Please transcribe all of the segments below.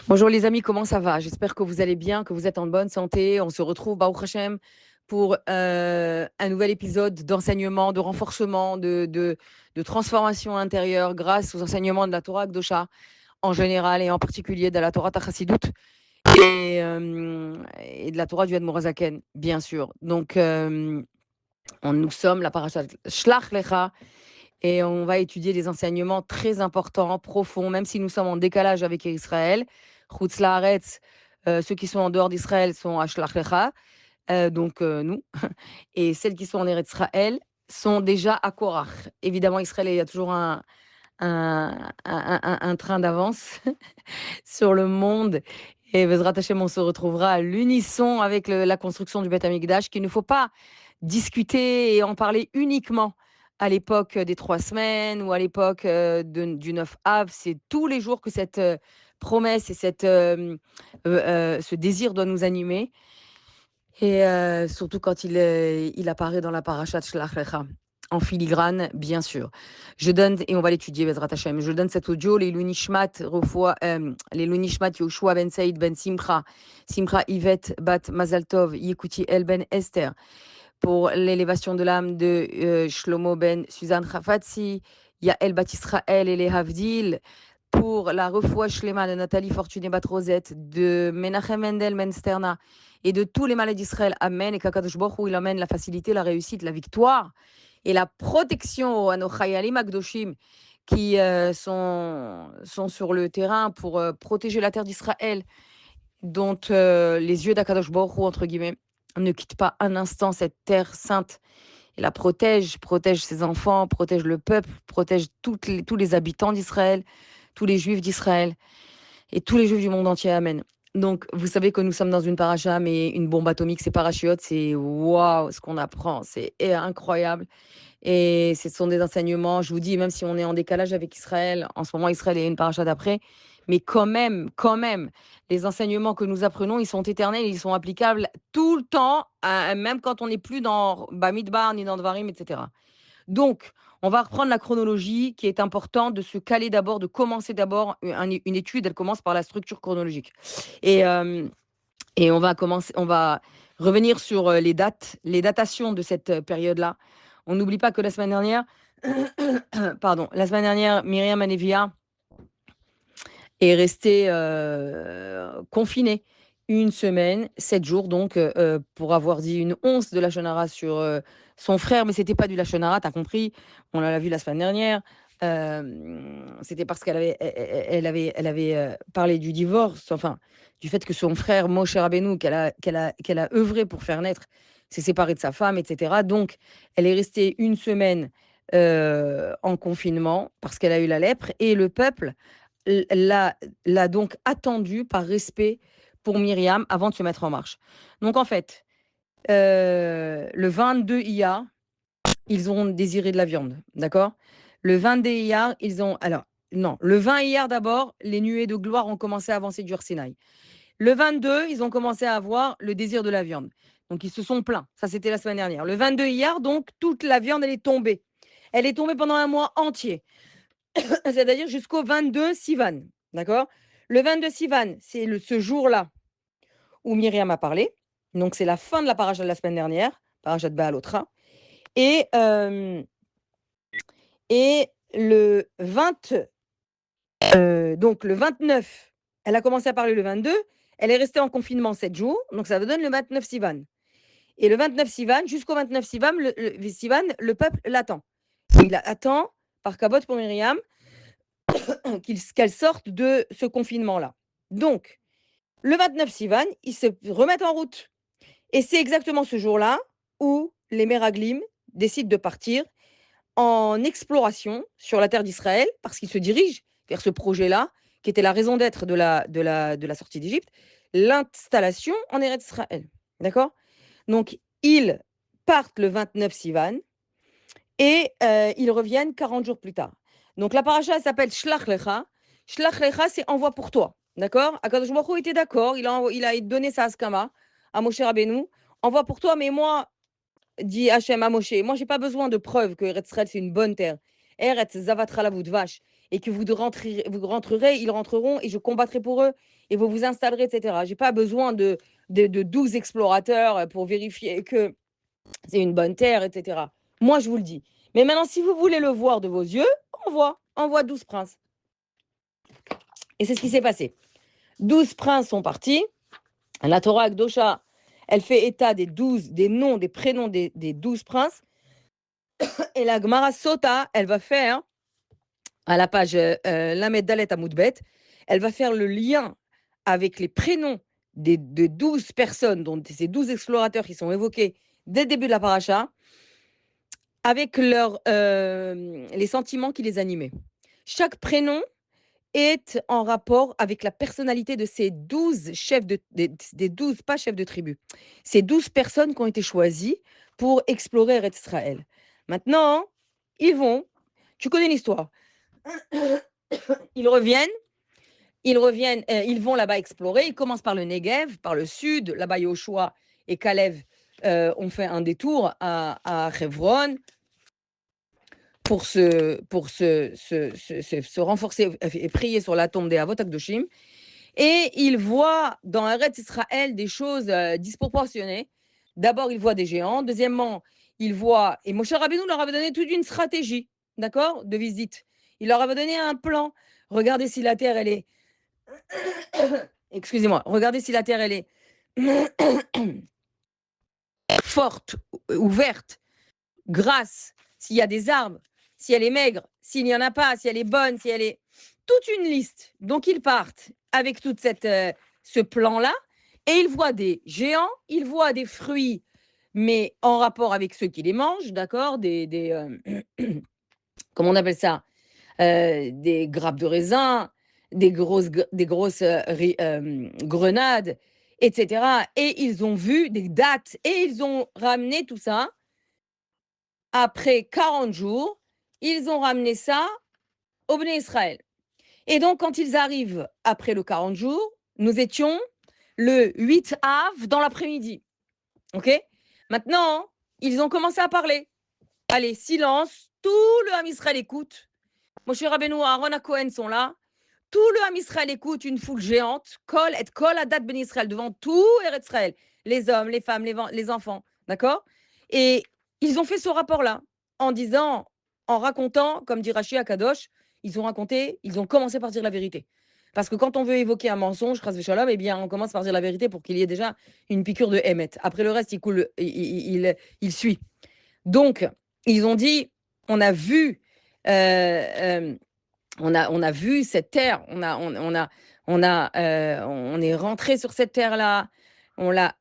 Bonjour les amis, comment ça va? J'espère que vous allez bien, que vous êtes en bonne santé. On se retrouve, Baruch Hashem, pour un nouvel épisode d'enseignement, de renforcement, de transformation intérieure grâce aux enseignements de la Torah Akdosha en général et en particulier de la Torah Tachasidut et de la Torah du Admorazaken, bien sûr. Donc, nous sommes la parashat Shlach Lecha et on va étudier des enseignements très importants, profonds, même si nous sommes en décalage avec Israël. Chutz Laaretz, ceux qui sont en dehors d'Israël sont à Shlach Lecha, donc nous. Et celles qui sont en Eretz Israël sont déjà à Korach. Évidemment, Israël, il y a toujours un train d'avance sur le monde. Et Bezrat Hashem, on se retrouvera à l'unisson avec la construction du Beth Amikdash, qu'il ne faut pas discuter et en parler uniquement à l'époque des 3 semaines ou à l'époque du 9 Av. C'est tous les jours que cette promesse et ce désir doit nous animer. Et surtout quand il apparaît dans la parashat Shlach Lecha, en filigrane, bien sûr. Je donne, et on va l'étudier, Bezrat Hashem, je donne cet audio, les Lunishmat, les Lunishmat Yoshua ben Saïd ben Simcha, Simcha Yvette bat Mazaltov, Yekuti El ben Esther, pour l'élévation de l'âme de Shlomo ben Suzanne Chafatsi, Yael bat Israël et les Havdil, pour la refoua Shlema de Nathalie Fortuné bat Rosette, de Menachem Mendel ben Sterna, et de tous les malais d'Israël. Amen. Et qu'Akadosh Baruch Hu, il amène la facilité, la réussite, la victoire et la protection à nos Chayalim Akdoshim qui sont sur le terrain pour protéger la terre d'Israël, dont les yeux d'Akadosh Baruch Hu, entre guillemets, ne quittent pas un instant cette terre sainte et la protège ses enfants, protège le peuple, protège tous les habitants d'Israël, tous les juifs d'Israël et tous les juifs du monde entier. Amen. Donc, vous savez que nous sommes dans une paracha, mais une bombe atomique, c'est parachute, c'est waouh, ce qu'on apprend, c'est incroyable. Et ce sont des enseignements, je vous dis, même si on est en décalage avec Israël, en ce moment, Israël est une paracha d'après, mais quand même, les enseignements que nous apprenons, ils sont éternels, ils sont applicables tout le temps, même quand on n'est plus dans Bamidbar, ni dans Dvarim, etc. Donc, on va reprendre la chronologie qui est important de se caler d'abord, de commencer d'abord une étude. Elle commence par la structure chronologique. Et, euh, et on va revenir sur les dates, les datations de cette période-là. On n'oublie pas que la semaine dernière, la semaine dernière, Myriam Anevia est restée confinée une semaine, 7 jours, donc, pour avoir dit une once de Lachonara sur son frère, mais c'était pas du Lachonara, t'as compris, on l'a vu la semaine dernière. C'était parce elle avait parlé du divorce, enfin, du fait que son frère Moshe Rabbeinu, qu'elle a œuvré pour faire naître, s'est séparé de sa femme, etc. Donc, elle est restée une semaine en confinement parce qu'elle a eu la lèpre, et le peuple l'a donc attendu par respect pour Myriam avant de se mettre en marche. Donc en fait, le 22 Iyar, ils ont désiré de la viande, d'accord? Le 22 Iyar, ils ont... Alors, non, le 20 Iyar d'abord, les nuées de gloire ont commencé à avancer du Sinaï. Le 22, ils ont commencé à avoir le désir de la viande. Donc ils se sont plaints. Ça, c'était la semaine dernière. Le 22 Iyar, donc, toute la viande, elle est tombée. Elle est tombée pendant un mois entier. C'est-à-dire jusqu'au 22 Sivan. D'accord? Le 22 Sivan, c'est ce jour-là où Myriam a parlé. Donc, c'est la fin de la paracha de la semaine dernière, paracha de Baalotra. Et, et le 20, donc le 29, elle a commencé à parler le 22. Elle est restée en confinement 7 jours. Donc, ça donne le 29 Sivan. Et le 29 Sivan, jusqu'au 29 Sivan, Sivan, le peuple l'attend. Il attend par cabot pour Myriam qu'elle sorte de ce confinement-là. Donc, le 29 Sivan, ils se remettent en route. Et c'est exactement ce jour-là où les Meraglim décident de partir en exploration sur la terre d'Israël, parce qu'ils se dirigent vers ce projet-là, qui était la raison d'être de la sortie d'Égypte, l'installation en Eretz Israël. D'accord? Donc, ils partent le 29 Sivan et ils reviennent 40 jours plus tard. Donc, la paracha, elle s'appelle Shlach Lecha. Shlach Lecha, c'est envoi pour toi. D'accord? Akadosh Baruch Hu était d'accord, il a donné sa askama à Moshe Rabbeinu. Envoie pour toi, mais moi, dit Hachem à Moshe, moi, j'ai pas besoin de preuves que Eretz Israël, c'est une bonne terre. Eretz Zavat Halavut Vache. et que vous rentrerez, ils rentreront et je combattrai pour eux et vous vous installerez, etc. J'ai pas besoin de 12 explorateurs pour vérifier que c'est une bonne terre, etc. Moi, je vous le dis. Mais maintenant, si vous voulez le voir de vos yeux, envoie 12 princes. Et c'est ce qui s'est passé. 12 princes sont partis. La Torah Akdosha, elle fait état des noms, des prénoms des 12 princes. Et la Gemara Sota, elle va faire, à la page Lamed Dalet Amoudbet, elle va faire le lien avec les prénoms des 12 personnes, dont ces 12 explorateurs qui sont évoqués dès le début de la paracha, avec les sentiments qui les animaient. Chaque prénom est en rapport avec la personnalité de ces 12 chefs des 12, pas chefs de tribu, ces 12 personnes qui ont été choisies pour explorer Eretz Israël. Maintenant, tu connais l'histoire, ils reviennent, ils vont là-bas explorer, ils commencent par le Negev, par le sud, là-bas Yoshua et Kalev ont fait un détour à Hebron pour se renforcer et prier sur la tombe des Avot Akdoshim. Et ils voient dans Eretz Israël des choses disproportionnées. D'abord, ils voient des géants. Deuxièmement, ils voient... Et Moshe Rabbeinu leur avait donné toute une stratégie, d'accord, de visite. Il leur avait donné un plan. Regardez si la terre, elle est... Excusez-moi. Regardez si la terre, elle est forte, ouverte, grasse, s'il y a des arbres, si elle est maigre, s'il n'y en a pas, si elle est bonne, si elle est... Toute une liste. Donc, ils partent avec toute ce plan-là et ils voient des géants, ils voient des fruits, mais en rapport avec ceux qui les mangent, d'accord, comment on appelle ça, des grappes de raisin, des grosses grenades, etc. Et ils ont vu des dates et ils ont ramené tout ça. Après 40 jours, ils ont ramené ça au Béné Israël. Et donc, quand ils arrivent après le 40 jours, nous étions le 8 av dans l'après-midi. OK? Maintenant, ils ont commencé à parler. Allez, silence. Tout le Ham Israël écoute. Moshe Rabbeinu, Aaron et Cohen sont là. Tout le Ham Israël écoute une foule géante. Kol et Kol Adat Ben Israël devant tout Eretz Israël. Les hommes, les femmes, les enfants. D'accord? Et ils ont fait ce rapport-là en racontant, comme dit Rashi Akadosh, ils ont commencé par dire la vérité. Parce que quand on veut évoquer un mensonge, eh bien, on commence par dire la vérité pour qu'il y ait déjà une piqûre de Hémet. Après le reste, il suit. Donc, ils ont dit, on a vu, on a vu cette terre, on est rentré sur cette terre-là, on l'a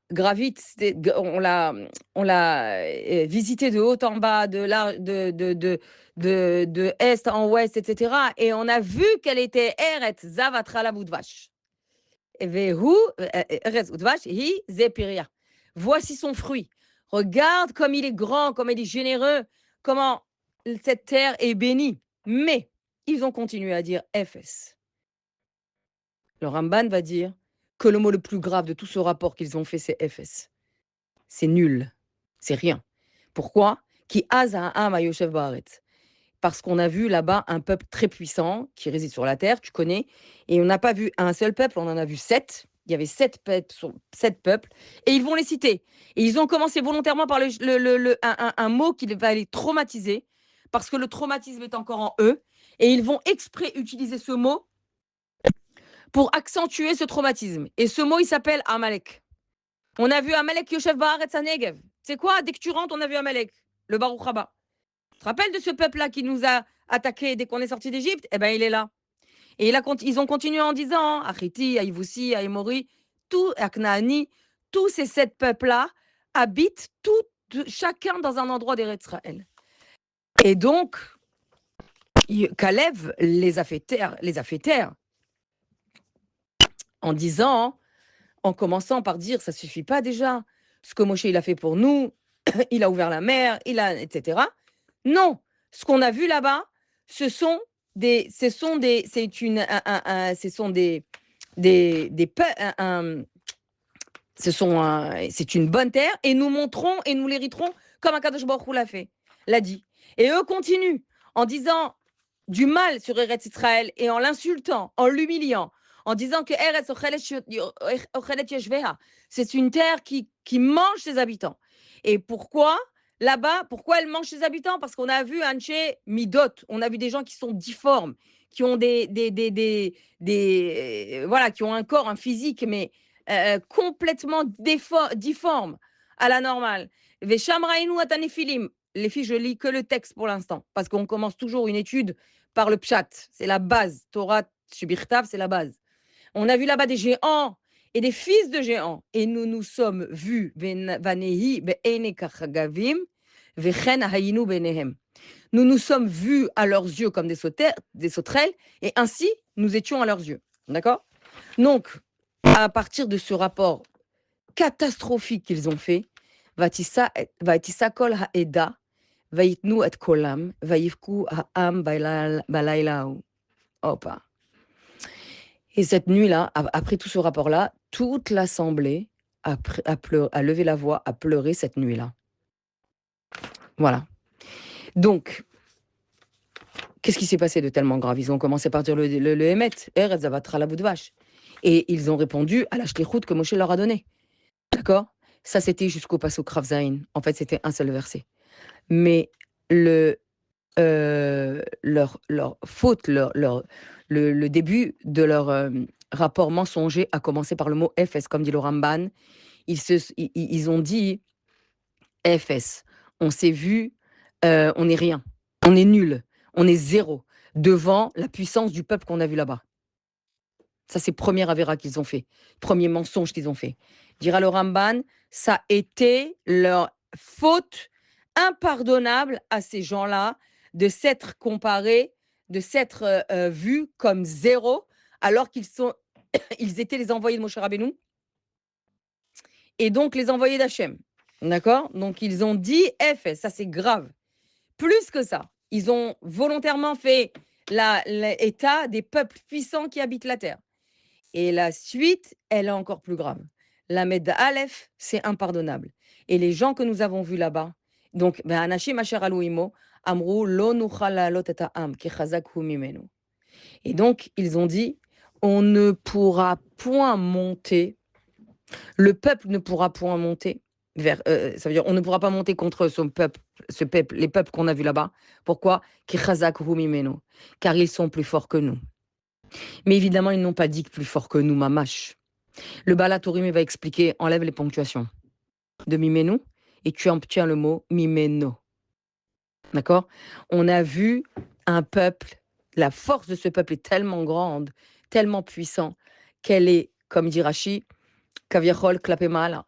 on l'a visité de haut en bas, de est en ouest, etc. Et on a vu qu'elle était Eretz Zavatra la Boudvash. Eretz Boudvash, hi Zepiria. Voici son fruit. Regarde comme il est grand, comme il est généreux, comment cette terre est bénie. Mais ils ont continué à dire FS. Le Ramban va dire que le mot le plus grave de tout ce rapport qu'ils ont fait, c'est FS. C'est nul. C'est rien. Pourquoi? Qui Yoshev Baaretz. Parce qu'on a vu là-bas un peuple très puissant qui réside sur la terre, tu connais, et on n'a pas vu un seul peuple, on en a vu 7. Il y avait 7 peuples, et ils vont les citer. Et ils ont commencé volontairement par un mot qui va les traumatiser, parce que le traumatisme est encore en eux, et ils vont exprès utiliser ce mot pour accentuer ce traumatisme. Et ce mot, il s'appelle Amalek. On a vu Amalek Yoshev Baaretz Hanegev. C'est quoi? Dès que tu rentres, on a vu Amalek, le Baruch Haba. Tu te rappelles de ce peuple-là qui nous a attaqués dès qu'on est sorti d'Égypte? Eh bien, il est là. Et ils ont continué en disant, Achiti, Aïvoussi, Aïmori, Aknaani, tous ces 7 peuples-là habitent chacun dans un endroit d'Eretz Israël. Et donc, Kalev les a fait taire en disant, en commençant par dire, ça suffit pas déjà, ce que Moshe il a fait pour nous, il a ouvert la mer, etc. Non, ce qu'on a vu là-bas, c'est une bonne terre et nous montrons et nous l'hériterons comme Akadosh Baruch Hu l'a dit. Et eux continuent en disant du mal sur Eretz Israël et en l'insultant, en l'humiliant, en disant que Eretz Ochelet Yeshveha, c'est une terre qui mange ses habitants. Et pourquoi là-bas, pourquoi elle mange ses habitants? Parce qu'on a vu Anche Midot, on a vu des gens qui sont difformes, qui ont voilà, qui ont un corps, un physique, mais complètement difforme à la normale. Veshamrainu atanefilim. Les filles, je lis que le texte pour l'instant, parce qu'on commence toujours une étude par le pshat. C'est la base. Torah Shebirtav, c'est la base. On a vu là-bas des géants et des fils de géants. Et nous nous sommes vus. Vanehi be'ene kachagavim, vechen hayinu benehem. Nous nous sommes vus à leurs yeux comme des sauterelles, et ainsi nous étions à leurs yeux. D'accord? Donc, à partir de ce rapport catastrophique qu'ils ont fait, Vatisakol ha'eda, Vaitnu et kolam, Vaivku ha'am balaylaou. Opa. Et cette nuit-là, après tout ce rapport-là, toute l'assemblée a levé la voix, a pleuré cette nuit-là. Voilà. Donc, qu'est-ce qui s'est passé de tellement grave? Ils ont commencé par dire le Hémet, Eretz Zavatra la bout de vache. Et ils ont répondu à la shlichut que Moshe leur a donnée. D'accord? Ça, c'était jusqu'au passo Krav Zayin. En fait, c'était un seul verset. Mais leur faute, le début de leur rapport mensonger a commencé par le mot FS, comme dit le Ramban. Ils ont dit FS. On s'est vu, on n'est rien, on est nul, on est zéro devant la puissance du peuple qu'on a vu là-bas. Ça, c'est premier avéra qu'ils ont fait, premier mensonge qu'ils ont fait. Dira le Ramban, ça a été leur faute impardonnable à ces gens-là de s'être comparés, de s'être vus comme zéro, alors ils étaient les envoyés de Moshe Rabbeinu et donc les envoyés d'Hachem. D'accord? Donc ils ont dit FS, ça c'est grave. Plus que ça, ils ont volontairement fait l'état des peuples puissants qui habitent la terre. Et la suite, elle est encore plus grave. La Med Aleph, c'est impardonnable. Et les gens que nous avons vus là-bas, donc, Anashim Asher Alouimo, Amrou Lo Nuchal La'alot et Ha'am, Ki Chazak Hu Mimenu. Et donc, ils ont dit, on ne pourra point monter, le peuple ne pourra point monter vers, ça veut dire, on ne pourra pas monter contre son peuple, les peuples qu'on a vus là-bas. Pourquoi? Ki Chazak Hu Mimenu. Car ils sont plus forts que nous. Mais évidemment, ils n'ont pas dit que plus fort que nous, mamash. Le Balatorim va expliquer, enlève les ponctuations de mimenu et tu obtiens le mot mimeno. D'accord? On a vu un peuple, la force de ce peuple est tellement grande, tellement puissant, qu'elle est, comme dit Rashi, kaviachol klapemala,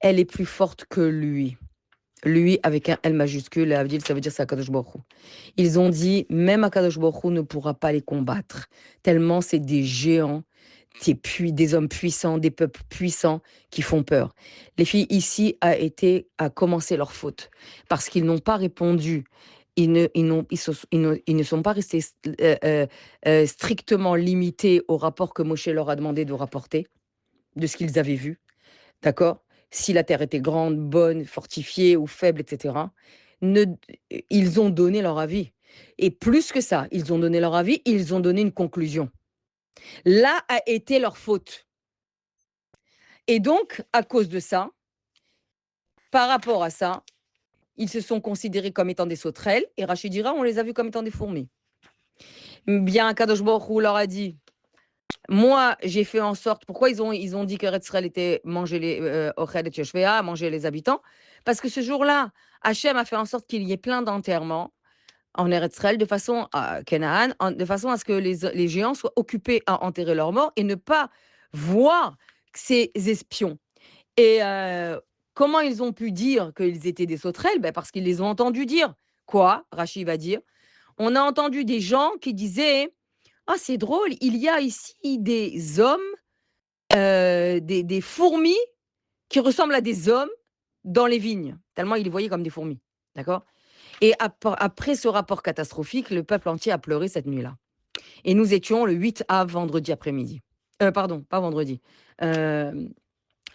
elle est plus forte que lui. Lui avec un L majuscule, Avdil, ça veut dire c'est Akadosh Baruch Hu. Ils ont dit, même Akadosh Baruch Hu ne pourra pas les combattre, tellement c'est des géants, des hommes puissants, des peuples puissants qui font peur. Les filles ici a commencé leur faute, parce qu'ils n'ont pas répondu, ils ne sont pas restés strictement limités au rapport que Moshe leur a demandé de rapporter, de ce qu'ils avaient vu, d'accord? Si la terre était grande, bonne, fortifiée ou faible, etc. Ils ont donné leur avis. Et plus que ça, ils ont donné leur avis, ils ont donné une conclusion. Là a été leur faute. Et donc, à cause de ça, par rapport à ça, ils se sont considérés comme étant des sauterelles, et Rachid dira, on les a vus comme étant des fourmis. Bien, Kadosh Baruch Hu leur a dit, moi, j'ai fait en sorte, pourquoi ils ont dit que Israël était manger les Ochel et Yeshvea, manger les habitants? Parce que ce jour-là, Hachem a fait en sorte qu'il y ait plein d'enterrements en Eretz Israël, de façon à Canaan, de façon à ce que les géants soient occupés à enterrer leurs morts et ne pas voir ces espions. Et comment ils ont pu dire qu'ils étaient des sauterelles? Parce qu'ils les ont entendus dire. Quoi? Rachid va dire. On a entendu des gens qui disaient, ah, c'est drôle, il y a ici des hommes, des fourmis qui ressemblent à des hommes dans les vignes, tellement ils les voyaient comme des fourmis. D'accord? Et après ce rapport catastrophique, le peuple entier a pleuré cette nuit-là. Et nous étions le 8 av, vendredi après-midi. Pardon, pas vendredi. Le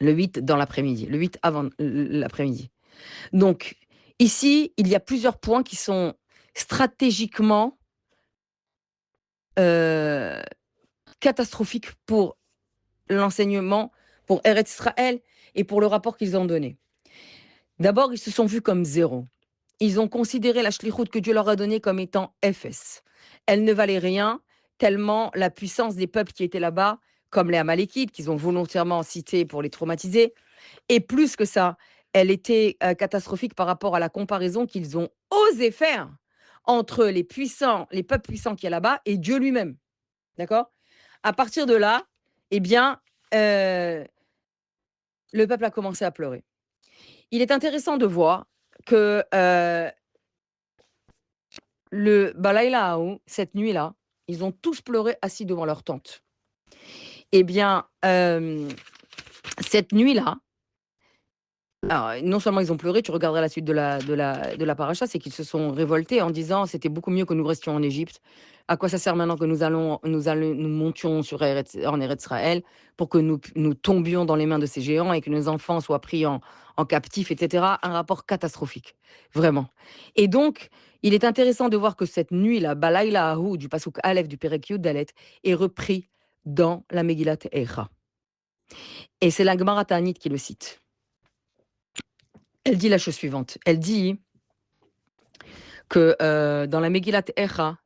8 dans l'après-midi. Le 8 avant l'après-midi. Donc, ici, il y a plusieurs points qui sont stratégiquement euh, catastrophique pour l'enseignement, pour Eretz Israël et pour le rapport qu'ils ont donné. D'abord, ils se sont vus comme zéro. Ils ont considéré la shlichut que Dieu leur a donnée comme étant Ephes. Elle ne valait rien, tellement la puissance des peuples qui étaient là-bas, comme les Amalekites, qu'ils ont volontairement cités pour les traumatiser, et plus que ça, elle était catastrophique par rapport à la comparaison qu'ils ont osé faire entre les puissants, les peuples puissants qui est là-bas et Dieu lui-même. D'accord? À partir de là, eh bien, le peuple a commencé à pleurer. Il est intéressant de voir que le Balaïlaou, cette nuit-là, ils ont tous pleuré assis devant leur tente. Eh bien, cette nuit-là, alors, non seulement ils ont pleuré, tu regarderas la suite de la paracha, c'est qu'ils se sont révoltés en disant c'était beaucoup mieux que nous restions en Égypte. À quoi ça sert maintenant que nous montions en Eretz Israël pour que nous tombions dans les mains de ces géants et que nos enfants soient pris en captif, etc. Un rapport catastrophique, vraiment. Et donc, il est intéressant de voir que cette nuit-là, Balaïla Ahou, du Pasuk Aleph du Perek Yud Dalet, est repris dans la Megillat Echa. Et c'est la Gemara Ta'anit qui le cite. Elle dit la chose suivante. Elle dit que dans la Megillat Echa,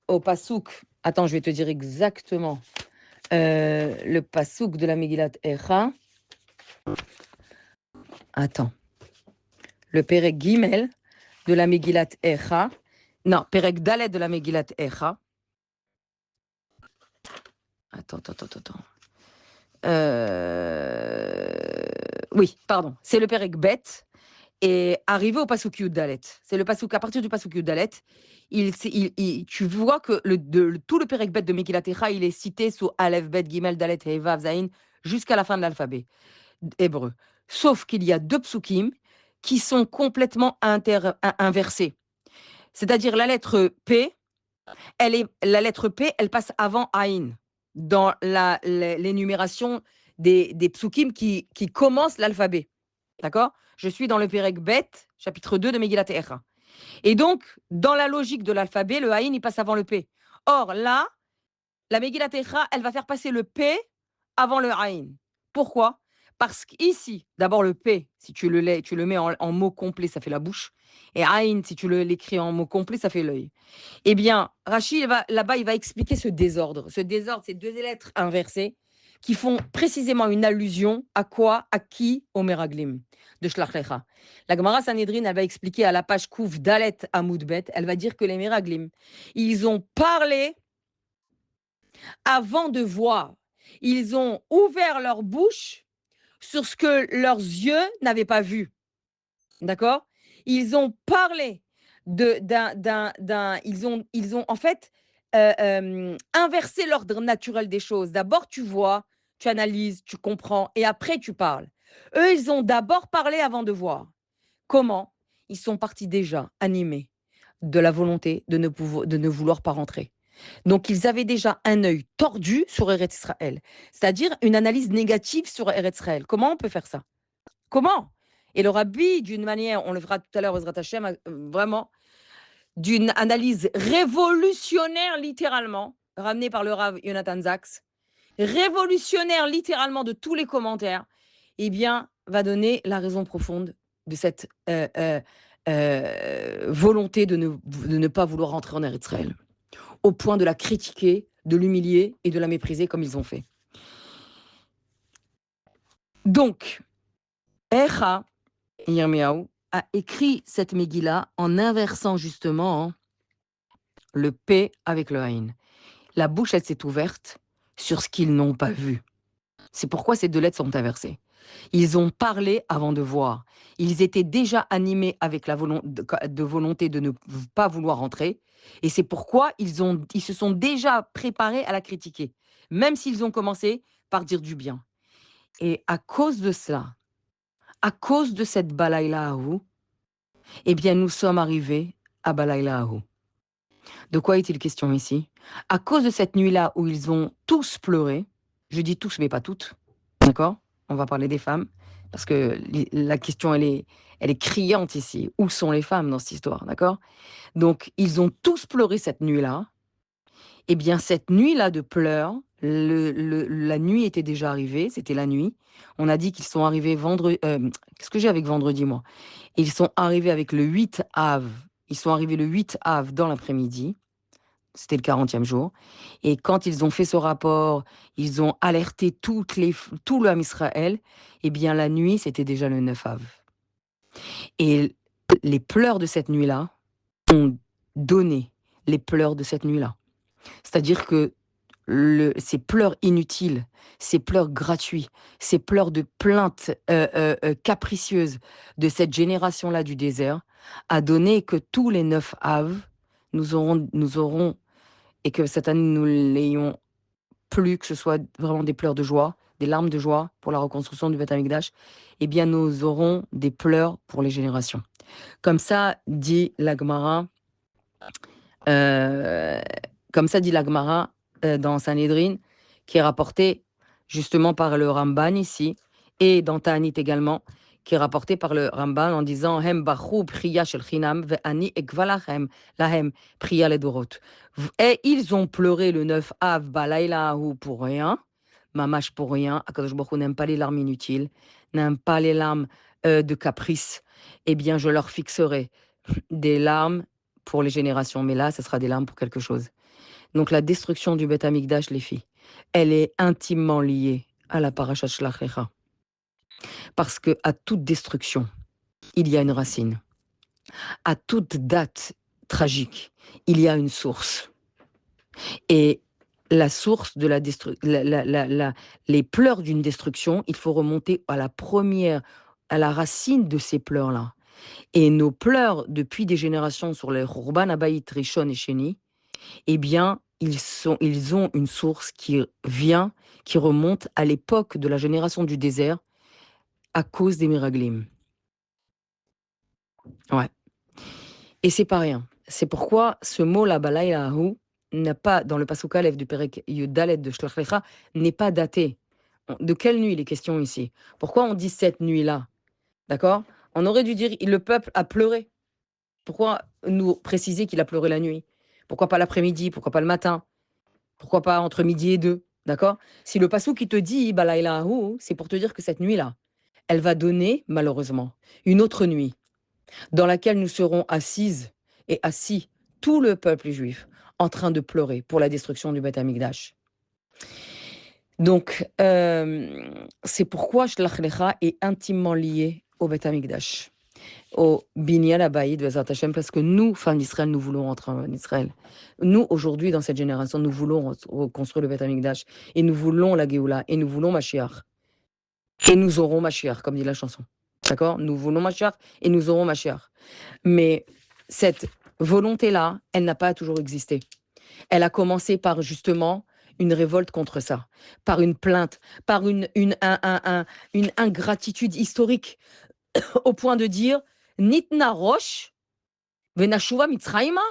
au Pasuk, attends, je vais te dire exactement le Pasuk de la Megillat Echa. Attends. Le Perek Gimel de la Megillat Echa. Non, Perek Dalet de la Megillat Echa. Attends. Oui, pardon. C'est le Perek Bet. Et arrivé au Pasuk Yud Dalet, c'est le Pasuk, à partir du Pasuk Yud Dalet, tu vois que tout le Perek Bet de Megillat Echa, il est cité sous Aleph, Bet, Gimel, Dalet, He, Vav, Zayin, jusqu'à la fin de l'alphabet hébreu. Sauf qu'il y a deux psukim qui sont complètement inversés. C'est-à-dire la lettre P, la lettre P, elle passe avant Aïn dans l'énumération des psukim qui commencent l'alphabet. D'accord? Je suis dans le Perek Bet, chapitre 2 de Megillat Echa. Et donc, dans la logique de l'alphabet, le Aïn, il passe avant le P. Or, là, la Megillat Echa, elle va faire passer le P avant le Aïn. Pourquoi? Parce qu'ici, d'abord le P, si tu le mets en mots complets, ça fait la bouche. Et Aïn, si tu l'écris en mots complets, ça fait l'œil. Eh bien, Rachid, là-bas, il va expliquer ce désordre. Ce désordre, c'est deux lettres inversées qui font précisément une allusion à quoi? À qui? Au Meraglim de Shlach Lecha. La Gemara Sanhedrin, elle va expliquer à la page Kouf Dalet Amoud Bet, elle va dire que les Meraglim, ils ont parlé avant de voir. Ils ont ouvert leur bouche sur ce que leurs yeux n'avaient pas vu. D'accord? Ils ont parlé ils ont en fait inversé l'ordre naturel des choses. D'abord, tu vois, tu analyses, tu comprends, et après, tu parles. Eux, ils ont d'abord parlé avant de voir. Comment? Ils sont partis déjà animés de la volonté de ne vouloir pas rentrer. Donc, ils avaient déjà un œil tordu sur Eretz Israël, c'est-à-dire une analyse négative sur Eretz Israël. Comment on peut faire ça? Comment? Et le rabbi, d'une manière, on le fera tout à l'heure, Ezrat Hashem, vraiment, d'une analyse révolutionnaire, littéralement, ramenée par le Rav Jonathan Zaks, révolutionnaire, littéralement, de tous les commentaires, eh bien, va donner la raison profonde de cette volonté de ne pas vouloir rentrer en Eretz Israël, au point de la critiquer, de l'humilier et de la mépriser comme ils ont fait. Donc, Echa, Yirmiyahu, a écrit cette Megillah en inversant justement le P avec le Aïn. La bouche, elle s'est ouverte sur ce qu'ils n'ont pas vu. C'est pourquoi ces deux lettres sont inversées. Ils ont parlé avant de voir. Ils étaient déjà animés avec la volonté de ne pas vouloir entrer. Et c'est pourquoi ils se sont déjà préparés à la critiquer, même s'ils ont commencé par dire du bien. Et à cause de cela, à cause de cette Balaïlahu, eh bien, nous sommes arrivés à Balaïlahu. De quoi est-il question ici? À cause de cette nuit-là où ils ont tous pleuré, je dis tous, mais pas toutes, d'accord? On va parler des femmes, parce que la question, elle est criante ici. Où sont les femmes dans cette histoire, d'accord? Donc, ils ont tous pleuré cette nuit-là. Eh bien, cette nuit-là de pleurs, la nuit était déjà arrivée, c'était la nuit. On a dit qu'ils sont arrivés vendredi. Qu'est-ce que j'ai avec vendredi, moi? Ils sont arrivés avec le 8 Av. Ils sont arrivés le 8 Av dans l'après-midi. C'était le 40e jour. Et quand ils ont fait ce rapport, ils ont alerté tout le Ham Israël. Eh bien, la nuit, c'était déjà le 9 Av. Et les pleurs de cette nuit-là ont donné les pleurs de cette nuit-là. C'est-à-dire que ces pleurs inutiles, ces pleurs gratuits, ces pleurs de plaintes capricieuses de cette génération-là du désert, a donné que tous les 9 Av, nous aurons, et que cette année nous l'ayons plus, que ce soit vraiment des pleurs de joie, des larmes de joie pour la reconstruction du Beth Amikdash, eh bien nous aurons des pleurs pour les générations. Comme ça dit la Gemara, euh, comme ça dit la Gemara dans Sanhedrin, qui est rapporté justement par le Ramban ici, et dans Ta'anit également, qui est rapporté par le Ramban en disant Hem bachu priya shel chinam ve'ani ekvalachem lahem priya ledorot. Et ils ont pleuré le 9 Av balayla ou pour rien, mamash pour rien. Akadosh Baruch Hu n'aime pas les larmes inutiles, n'aime pas les larmes de caprice. Eh bien, je leur fixerai des larmes pour les générations, mais là, ce sera des larmes pour quelque chose. Donc la destruction du Beth Amikdash, les filles, elle est intimement liée à la parashat Shlach Lecha. Parce que à toute destruction, il y a une racine. À toute date tragique, il y a une source. Et la source de la destruction, les pleurs d'une destruction, il faut remonter à la première, à la racine de ces pleurs-là. Et nos pleurs depuis des générations sur les Khurban Abayit, Rishon et Sheni, eh bien, ils ont une source qui remonte à l'époque de la génération du désert à cause des Miraglim. Ouais. Et c'est pas rien. C'est pourquoi ce mot-là, Balaylahu, n'a pas, dans le Pasuk Aleph du Perek Yudalet de Shlach Lecha, n'est pas daté. De quelle nuit il est question ici? Pourquoi on dit cette nuit-là? D'accord? On aurait dû dire le peuple a pleuré. Pourquoi nous préciser qu'il a pleuré la nuit? Pourquoi pas l'après-midi? Pourquoi pas le matin? Pourquoi pas entre midi et deux? D'accord? Si le passou qui te dit Balaylahu, c'est pour te dire que cette nuit-là, elle va donner, malheureusement, une autre nuit dans laquelle nous serons assises et assis, tout le peuple juif, en train de pleurer pour la destruction du Beth Amikdash. Donc, c'est pourquoi Shlach Lecha est intimement lié au Beth Amikdash, au Binyan Abayit Bezrat Hashem, parce que nous, femmes d'Israël, nous voulons rentrer en Israël. Nous, aujourd'hui, dans cette génération, nous voulons reconstruire le Beth Amikdash, et nous voulons la Géoula, et nous voulons Mashiach. Et nous aurons Mashiach, comme dit la chanson. D'accord? Nous voulons Mashiach, et nous aurons Mashiach. Mais cette volonté-là, elle n'a pas toujours existé. Elle a commencé par justement une révolte contre ça, par une plainte, par une ingratitude historique, au point de dire Nitna Rosh, Venashuva Mitzraïma,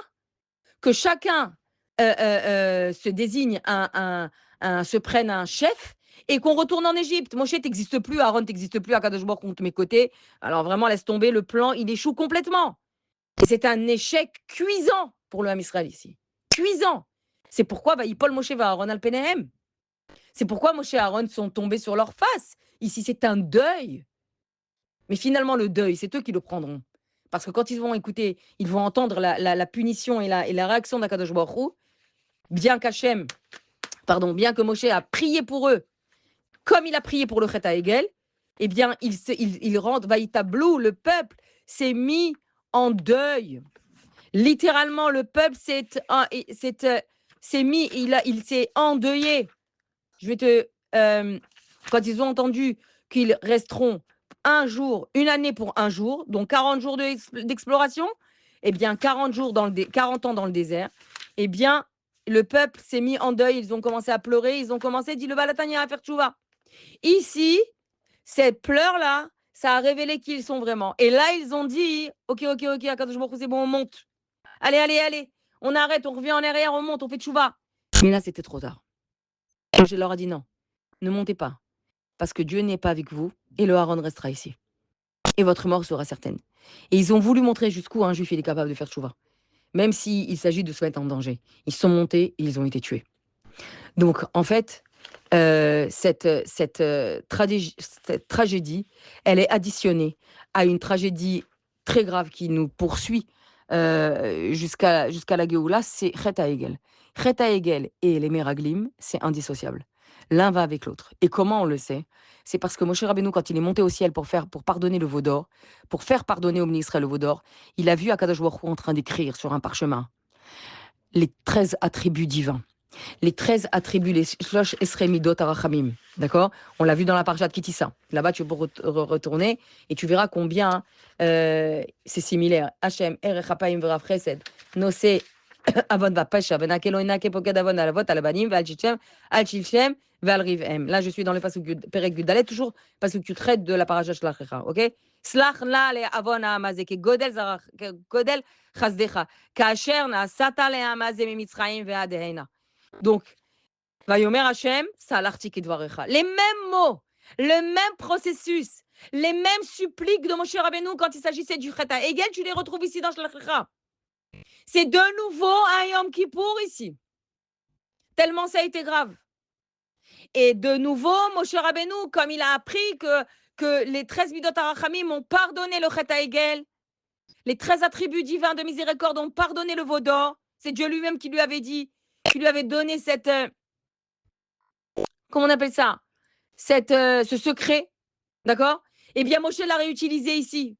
que chacun se désigne se prenne un chef et qu'on retourne en Égypte. Moshe n'existe plus, Aaron n'existe plus, Akadosh Baruch Hu contre mes côtés. Alors vraiment, laisse tomber, le plan, il échoue complètement. Et c'est un échec cuisant pour le Ham Israël ici. Cuisant. C'est pourquoi Paul Moshe va Aaron al Penehem. C'est pourquoi Moshe et Aaron sont tombés sur leur face. Ici, c'est un deuil. Mais finalement, le deuil, c'est eux qui le prendront. Parce que quand ils vont écouter, ils vont entendre la punition et la réaction d'Akadosh Baruch Hu, bien que Moshe a prié pour eux, comme il a prié pour le Chet HaEgel, eh bien, il rentre, Vaïtablou, le peuple s'est mis en deuil. Littéralement, le peuple s'est mis, il s'est endeuillé. Je vais te, quand ils ont entendu qu'ils resteront un jour, une année pour un jour, donc 40 jours d'exploration, eh bien 40 ans dans le désert, eh bien le peuple s'est mis en deuil, ils ont commencé à pleurer, ils ont commencé, dit le Balatania, à faire tchouva. Ici, ces pleurs-là, ça a révélé qui ils sont vraiment. Et là, ils ont dit, ok, c'est bon, on monte. Allez, on arrête, on revient en arrière, on monte, on fait tchouva. Mais là, c'était trop tard. Et je leur ai dit non, ne montez pas, parce que Dieu n'est pas avec vous et le Haron restera ici. Et votre mort sera certaine. Et ils ont voulu montrer jusqu'où un juif il est capable de faire tchouva. même s'il s'agit de se mettre en danger. Ils sont montés et ils ont été tués. Donc, en fait, cette tragédie, elle est additionnée à une tragédie très grave qui nous poursuit jusqu'à la Géoula, c'est Chet HaEgel. Chet HaEgel et les Meraglim, c'est indissociable. L'un va avec l'autre. Et comment on le sait? C'est parce que Moshe Rabbeinu, quand il est monté au ciel pour pardonner le veau d'or, pour faire pardonner au ministre le veau d'or, il a vu Akadosh Baruch Hu en train d'écrire sur un parchemin les 13 attributs divins. Les 13 attributs, les Shlosh Esrei Midot Arachamim. D'accord? On l'a vu dans la parasha de Kitissa. Là-bas, tu peux retourner et tu verras combien c'est similaire. Hachem, Erech Hapaim V'Rav Chesed, Nosé Avon Vapesha, Venake Loinake Poked Avon Alavot Alabanim, Val Chilchem, Al Chilchem, Val Rivem. Là, je suis dans le Pasuk Perek Gudalet, toujours parce que tu traites de la parasha Shlachecha. Ok? Slach la le Avon Hamazé, que Godel Chazdecha, Kacher na Sata le Hamazé Mimitzraim Ve'adeheina. Donc, Vayomer Hashem, Salartik et Dvarecha. Les mêmes mots, le même processus, les mêmes suppliques de Moshe Rabbeinu quand il s'agissait du Chet HaEgel, tu les retrouves ici dans Shlachecha. C'est de nouveau un Yom Kippour ici. Tellement ça a été grave. Et de nouveau, Moshe Rabbeinu, comme il a appris que les 13 Midot Arachamim ont pardonné le Chet HaEgel, les 13 attributs divins de miséricorde ont pardonné le veau d'or, c'est Dieu lui-même qui lui avait dit, qui lui avait donné cette... comment on appelle ça? Ce secret, d'accord? Eh bien, Moshe l'a réutilisé ici.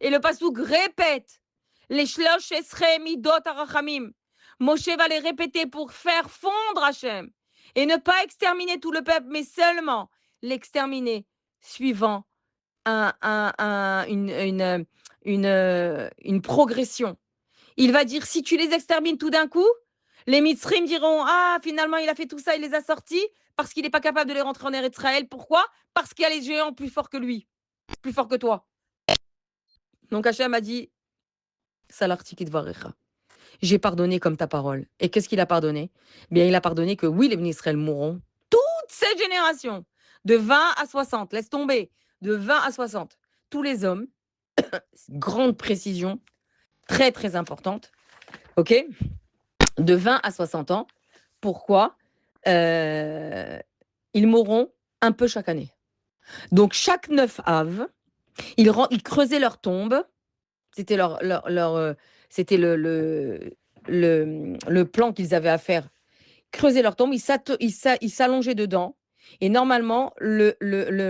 Et le Passouk répète les Shlosh Esrei Midot Arachamim. Moshe va les répéter pour faire fondre Hachem et ne pas exterminer tout le peuple, mais seulement l'exterminer suivant une progression. Il va dire, si tu les extermines tout d'un coup, les Mitzrim diront, ah, finalement, il a fait tout ça, il les a sortis parce qu'il n'est pas capable de les rentrer en Eretz Israël. Pourquoi? Parce qu'il y a les géants plus forts que lui, plus forts que toi. Donc Hachem a dit, Salartik Dvarecha. J'ai pardonné comme ta parole. Et qu'est-ce qu'il a pardonné? Bien, il a pardonné que oui, les bénis Israël mourront. Toute cette génération, de 20 à 60, laisse tomber, de 20 à 60, tous les hommes, grande précision, très très importante, ok? De 20 à 60 ans. Pourquoi? Ils mourront un peu chaque année. Donc, chaque 9 Av, ils creusaient leur tombe. C'était c'était le plan qu'ils avaient à faire. Creuser leur tombe, ils s'allongeaient dedans. Et normalement, le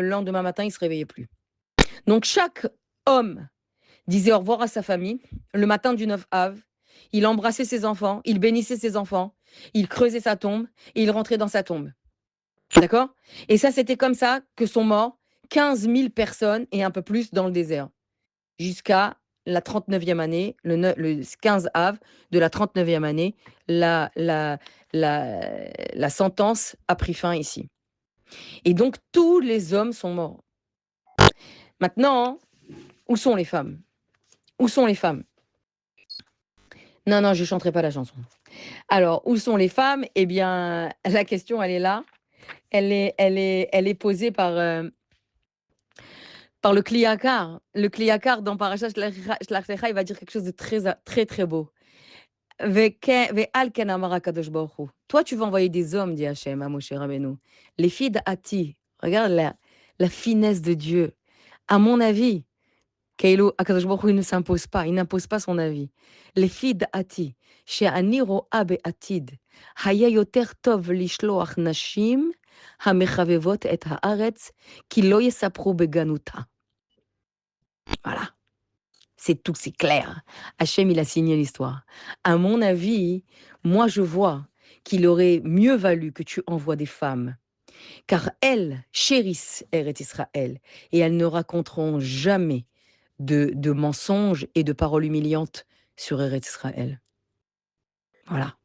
lendemain matin, ils ne se réveillaient plus. Donc, chaque homme disait au revoir à sa famille le matin du 9 Av. Il embrassait ses enfants, il bénissait ses enfants, il creusait sa tombe et il rentrait dans sa tombe. D'accord? Et ça, c'était comme ça que sont morts 15 000 personnes et un peu plus dans le désert. Jusqu'à la 39e année, le 15 Av de la 39e année, la sentence a pris fin ici. Et donc, tous les hommes sont morts. Maintenant, où sont les femmes? Où sont les femmes? Non, je ne chanterai pas la chanson. Alors, où sont les femmes? Eh bien, la question, elle est là. Elle est posée par le Kliakar. Le Kliakar, dans Parashat Shlach-Lecha, il va dire quelque chose de très, très, très beau. Toi, tu vas envoyer des hommes, dit Hachem à Moshe Rabbeinu. Les filles d'Ati, regarde la finesse de Dieu. À mon avis, Keilo, Akadosh Baruch Hu, il ne s'impose pas, il n'impose pas son avis. Les filles d'Ati, chez Aniro Abe Atid, Haya yoter tov lishloach nashim, hamechavevot et haaretz, ki lo yesapru beganuta. Voilà. C'est tout, c'est clair. Hachem, il a signé l'histoire. À mon avis, moi, je vois qu'il aurait mieux valu que tu envoies des femmes, car elles chérissent Eretz Israël et elles ne raconteront jamais de mensonges et de paroles humiliantes sur Eretz Israël. Voilà.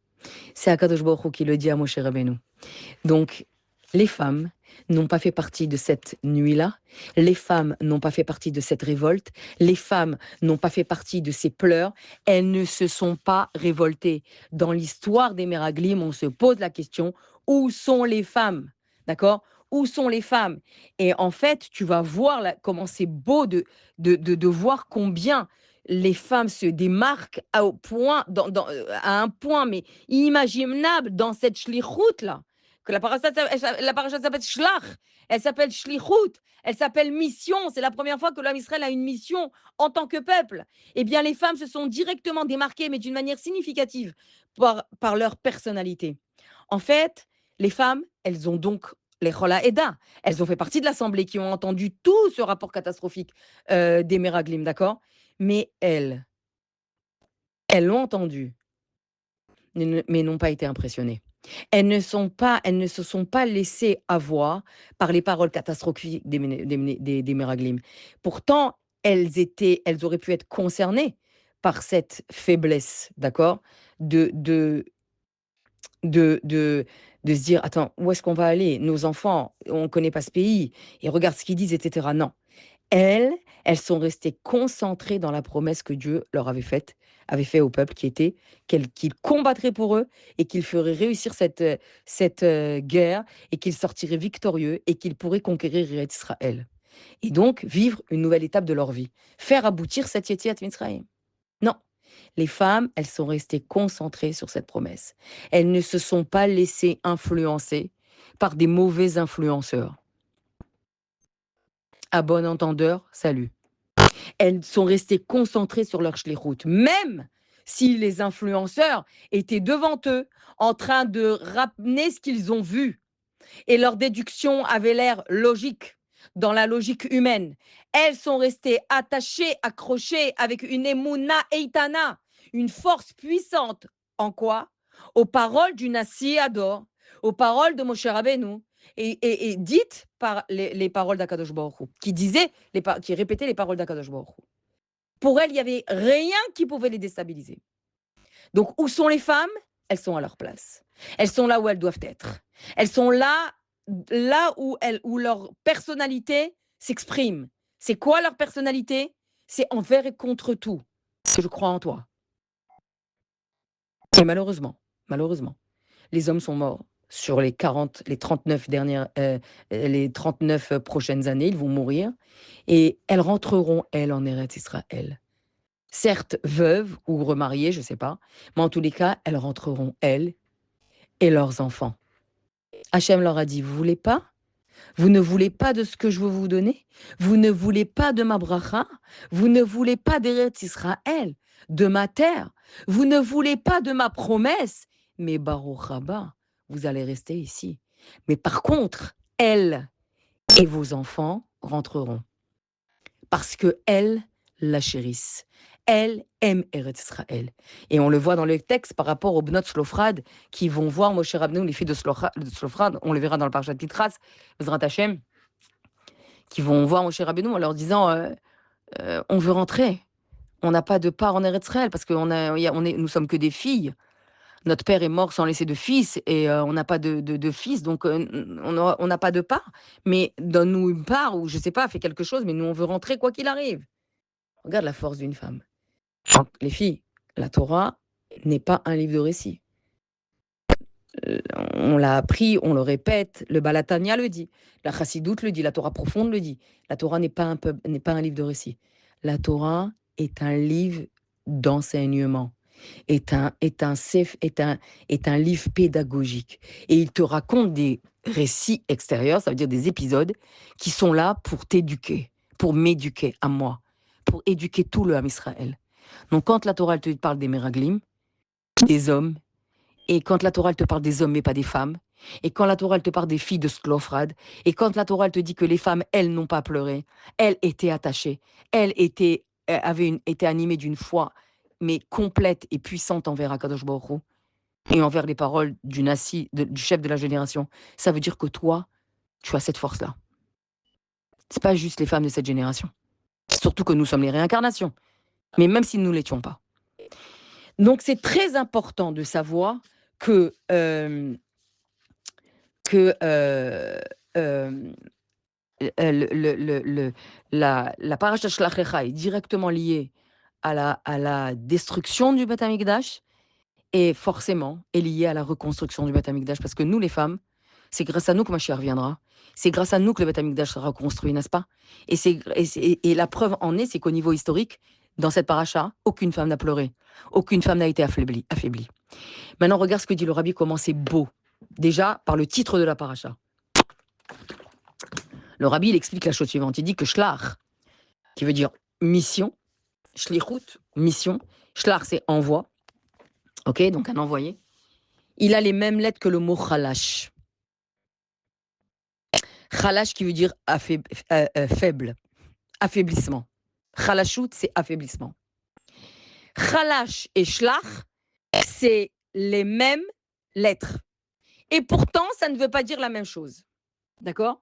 C'est Akadosh Baruch Hu qui le dit à Moshe Rabbeinu. Donc, les femmes n'ont pas fait partie de cette nuit-là. Les femmes n'ont pas fait partie de cette révolte. Les femmes n'ont pas fait partie de ces pleurs. Elles ne se sont pas révoltées. Dans l'histoire des Meraglim, on se pose la question, où sont les femmes? D'accord? Où sont les femmes? Et en fait, tu vas voir comment c'est beau de voir combien les femmes se démarquent à un point mais inimaginable dans cette shlichut-là, que la paracha s'appelle Shlach, elle s'appelle shlichut, elle s'appelle mission. C'est la première fois que l'homme Israël a une mission en tant que peuple. Eh bien, les femmes se sont directement démarquées, mais d'une manière significative, par leur personnalité. En fait, les femmes, elles ont donc les Chola Eda. Elles ont fait partie de l'Assemblée qui ont entendu tout ce rapport catastrophique des Meraglim, d'accord? Mais elles l'ont entendu, mais n'ont pas été impressionnées. Elles ne se sont pas laissées avoir par les paroles catastrophiques des Meraglim. Pourtant, elles auraient pu être concernées par cette faiblesse, d'accord? De, de, de se dire: «Attends, où est-ce qu'on va aller? Nos enfants, on ne connaît pas ce pays et regarde ce qu'ils disent» et cetera. Non. Elles sont restées concentrées dans la promesse que Dieu leur avait fait au peuple, qui était qu'il combattrait pour eux et qu'il ferait réussir cette guerre et qu'ils sortiraient victorieux et qu'ils pourraient conquérir Israël. Et donc vivre une nouvelle étape de leur vie, faire aboutir cette Yetziat Mitzrayim. Non, les femmes, elles sont restées concentrées sur cette promesse. Elles ne se sont pas laissées influencer par des mauvais influenceurs. À bon entendeur, salut. Elles sont restées concentrées sur leur shlichut, même si les influenceurs étaient devant eux, en train de ramener ce qu'ils ont vu. Et leur déduction avait l'air logique, dans la logique humaine. Elles sont restées attachées, accrochées, avec une émouna eitana, une force puissante. En quoi? Aux paroles du Nassi Ador, aux paroles de Moshe Rabbeinu, et dites par les paroles d'Akadosh Baruch Hu, qui répétaient les paroles d'Akadosh Baruch Hu. Pour elles, il n'y avait rien qui pouvait les déstabiliser. Donc, où sont les femmes? Elles sont à leur place. Elles sont là où elles doivent être. Elles sont là où leur personnalité s'exprime. C'est quoi leur personnalité? C'est envers et contre tout. Que je crois en toi. Et malheureusement, les hommes sont morts sur les 39 prochaines années. Ils vont mourir. Et elles rentreront, elles, en Eretz Israël. Certes veuves ou remariées, je ne sais pas, mais en tous les cas, elles rentreront, elles et leurs enfants. Hachem leur a dit: vous voulez pas? Vous ne voulez pas de ce que je veux vous donner? Vous ne voulez pas de ma bracha? Vous ne voulez pas d'Eretz Israël, de ma terre? Vous ne voulez pas de ma promesse? Mais Baruch Haba, vous allez rester ici. Mais par contre, elles et vos enfants rentreront. Parce que elles la chérissent. Elle aime Eretz Israël. Et on le voit dans le texte par rapport aux Bnot Slofrad qui vont voir Moshe Rabbeinu, les filles de Slofrad, on le verra dans le Parashat Pitras, Bezrat Hashem, qui vont voir Moshe Rabbeinu en leur disant on veut rentrer. On n'a pas de part en Eretz Israël parce que nous sommes que des filles. Notre père est mort sans laisser de fils et on n'a pas de fils, donc on n'a pas de part. Mais donne-nous une part ou je ne sais pas, fais quelque chose, mais nous on veut rentrer quoi qu'il arrive. Regarde la force d'une femme. Donc, les filles, la Torah n'est pas un livre de récit. On l'a appris, on le répète, le Balatania le dit, la Chassidoute le dit, la Torah profonde le dit. La Torah n'est pas un livre de récit. La Torah est un livre d'enseignement, est un livre pédagogique. Et il te raconte des récits extérieurs, ça veut dire des épisodes, qui sont là pour t'éduquer, pour m'éduquer à moi, pour éduquer tout le Ham Israël. Donc, quand la Torah te parle des Meraglim, des hommes, et quand la Torah te parle des hommes mais pas des femmes, et quand la Torah te parle des filles de Sklofrad, et quand la Torah te dit que les femmes, elles n'ont pas pleuré, elles étaient attachées, elles étaient animées d'une foi, mais complète et puissante envers Akadosh Baruch Hu, et envers les paroles du Nassi, du chef de la génération, ça veut dire que toi, tu as cette force-là. C'est pas juste les femmes de cette génération. Surtout que nous sommes les réincarnations. Mais même si nous ne l'étions pas. Donc, c'est très important de savoir que la paracha Shlach Lecha est directement liée à la destruction du Beth Amikdash et forcément est liée à la reconstruction du Beth Amikdash. Parce que nous, les femmes, c'est grâce à nous que Mashiach reviendra. C'est grâce à nous que le Beth Amikdash sera reconstruit, n'est-ce pas? Et la preuve en est, c'est qu'au niveau historique, Dans cette paracha, aucune femme n'a pleuré. Aucune femme n'a été affaiblie. Maintenant, regarde ce que dit le rabbi, comment c'est beau. Déjà, par le titre de la paracha. Le rabbi, il explique la chose suivante. Il dit que shlach, qui veut dire mission, shlichut, mission. Shlach, c'est envoi. Ok, donc un envoyé. Il a les mêmes lettres que le mot chalash. Chalash qui veut dire faible, affaiblissement. Chalashut, c'est affaiblissement. Chalash et shlach, c'est les mêmes lettres. Et pourtant, ça ne veut pas dire la même chose. D'accord?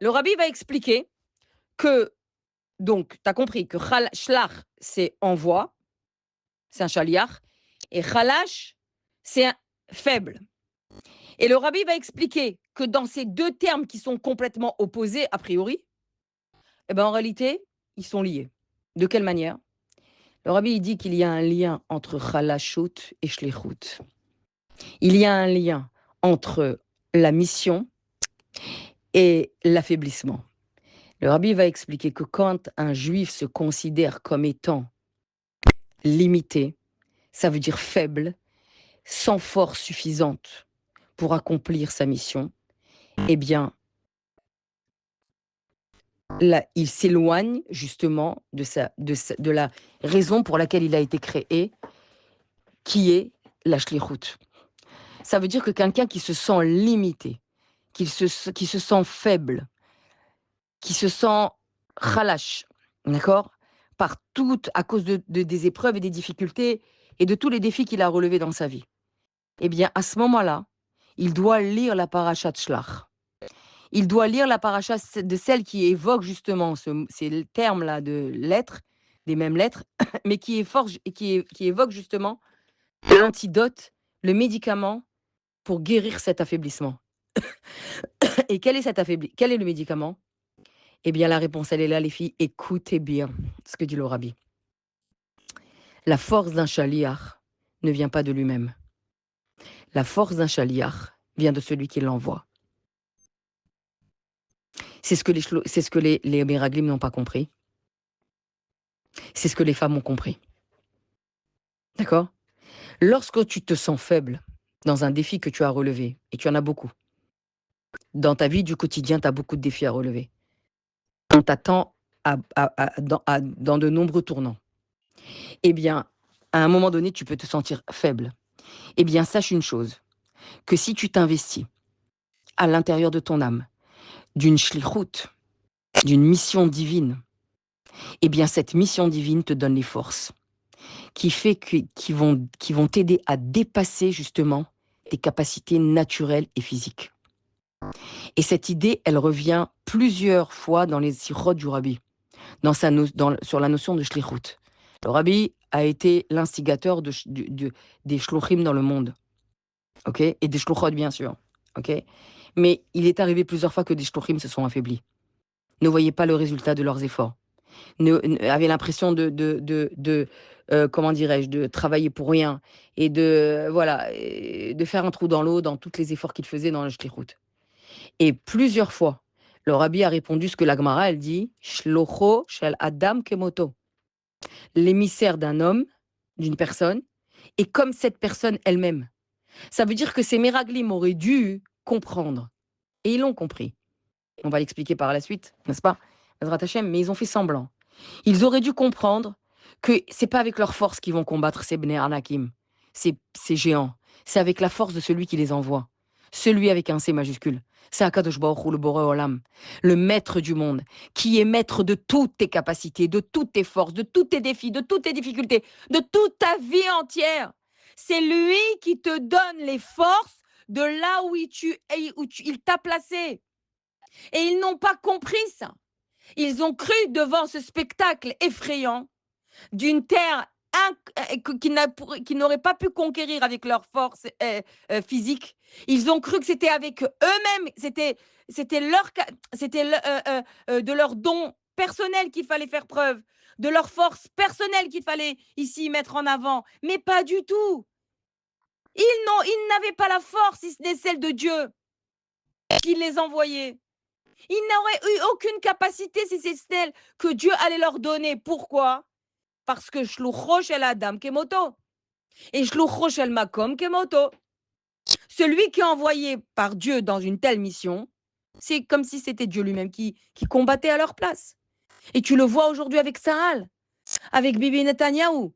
Le rabbi va expliquer que, donc, tu as compris que shlach, c'est envoi, c'est un shaliach, et chalash, c'est un faible. Et le rabbi va expliquer que dans ces deux termes qui sont complètement opposés, a priori, eh ben, en réalité, ils sont liés. De quelle manière? Le rabbi il dit qu'il y a un lien entre chalashut et shlichut. Il y a un lien entre la mission et l'affaiblissement. Le rabbi va expliquer que quand un juif se considère comme étant limité, ça veut dire faible, sans force suffisante pour accomplir sa mission, eh bien, là, il s'éloigne justement de la raison pour laquelle il a été créé, qui est la shlichut. Ça veut dire que quelqu'un qui se sent limité, qui se sent faible, qui se sent khalash, d'accord, à cause des épreuves et des difficultés et de tous les défis qu'il a relevés dans sa vie, eh bien, à ce moment-là, il doit lire la parashat Shlach. Il doit lire la paracha de celle qui évoque justement ces termes-là de lettres, des mêmes lettres, mais qui évoque justement l'antidote, le médicament pour guérir cet affaiblissement. Et quel est le médicament? Eh bien, la réponse, elle est là, les filles. Écoutez bien ce que dit le rabbi. La force d'un chaliar ne vient pas de lui-même. La force d'un chaliar vient de celui qui l'envoie. C'est ce que les Meraglim n'ont pas compris. C'est ce que les femmes ont compris. D'accord? Lorsque tu te sens faible dans un défi que tu as relevé, et tu en as beaucoup, dans ta vie du quotidien, tu as beaucoup de défis à relever. On t'attend dans de nombreux tournants. Eh bien, à un moment donné, tu peux te sentir faible. Eh bien, sache une chose, que si tu t'investis à l'intérieur de ton âme, d'une shlichut, d'une mission divine, eh bien, cette mission divine te donne les forces qui vont t'aider à dépasser justement tes capacités naturelles et physiques. Et cette idée, elle revient plusieurs fois dans les sirotes du rabbi, sur la notion de shlichut. Le rabbi a été l'instigateur des shluchim dans le monde, ok, et des shluchot bien sûr, ok. Mais il est arrivé plusieurs fois que des shluchim se sont affaiblis, ne voyaient pas le résultat de leurs efforts, avaient l'impression comment dirais-je, de travailler pour rien et de faire un trou dans l'eau dans tous les efforts qu'ils faisaient dans le shlichut. Et plusieurs fois, le rabbi a répondu ce que la Gemara, elle dit, Shlocho shel Adam kemoto. L'émissaire d'un homme, d'une personne, est comme cette personne elle-même. Ça veut dire que ces Meraglim auraient dû comprendre. Et ils l'ont compris. On va l'expliquer par la suite, n'est-ce pas? Bezrat Hashem, mais ils ont fait semblant. Ils auraient dû comprendre que c'est pas avec leur force qu'ils vont combattre ces Bnei Anakim, ces géants. C'est avec la force de celui qui les envoie. Celui avec un C majuscule. C'est Akadosh Baruch Hu, le Boré Olam, le maître du monde, qui est maître de toutes tes capacités, de toutes tes forces, de tous tes défis, de toutes tes difficultés, de toute ta vie entière. C'est lui qui te donne les forces de là où il t'a placé. Et ils n'ont pas compris ça. Ils ont cru devant ce spectacle effrayant d'une terre qui n'auraient pas pu conquérir avec leur force physique. Ils ont cru que c'était avec eux-mêmes, c'était de leur don personnel qu'il fallait faire preuve, de leur force personnelle qu'il fallait ici mettre en avant. Mais pas du tout. Ils n'avaient pas la force, si ce n'est celle de Dieu qui les envoyait. Ils n'auraient eu aucune capacité, si c'est celle que Dieu allait leur donner. Pourquoi? parce que shlucho shel adam kemoto. Et shlucho shel makom kemoto. Celui qui est envoyé par Dieu dans une telle mission, c'est comme si c'était Dieu lui-même qui combattait à leur place. Et tu le vois aujourd'hui avec Tsahal, avec Bibi Netanyahou.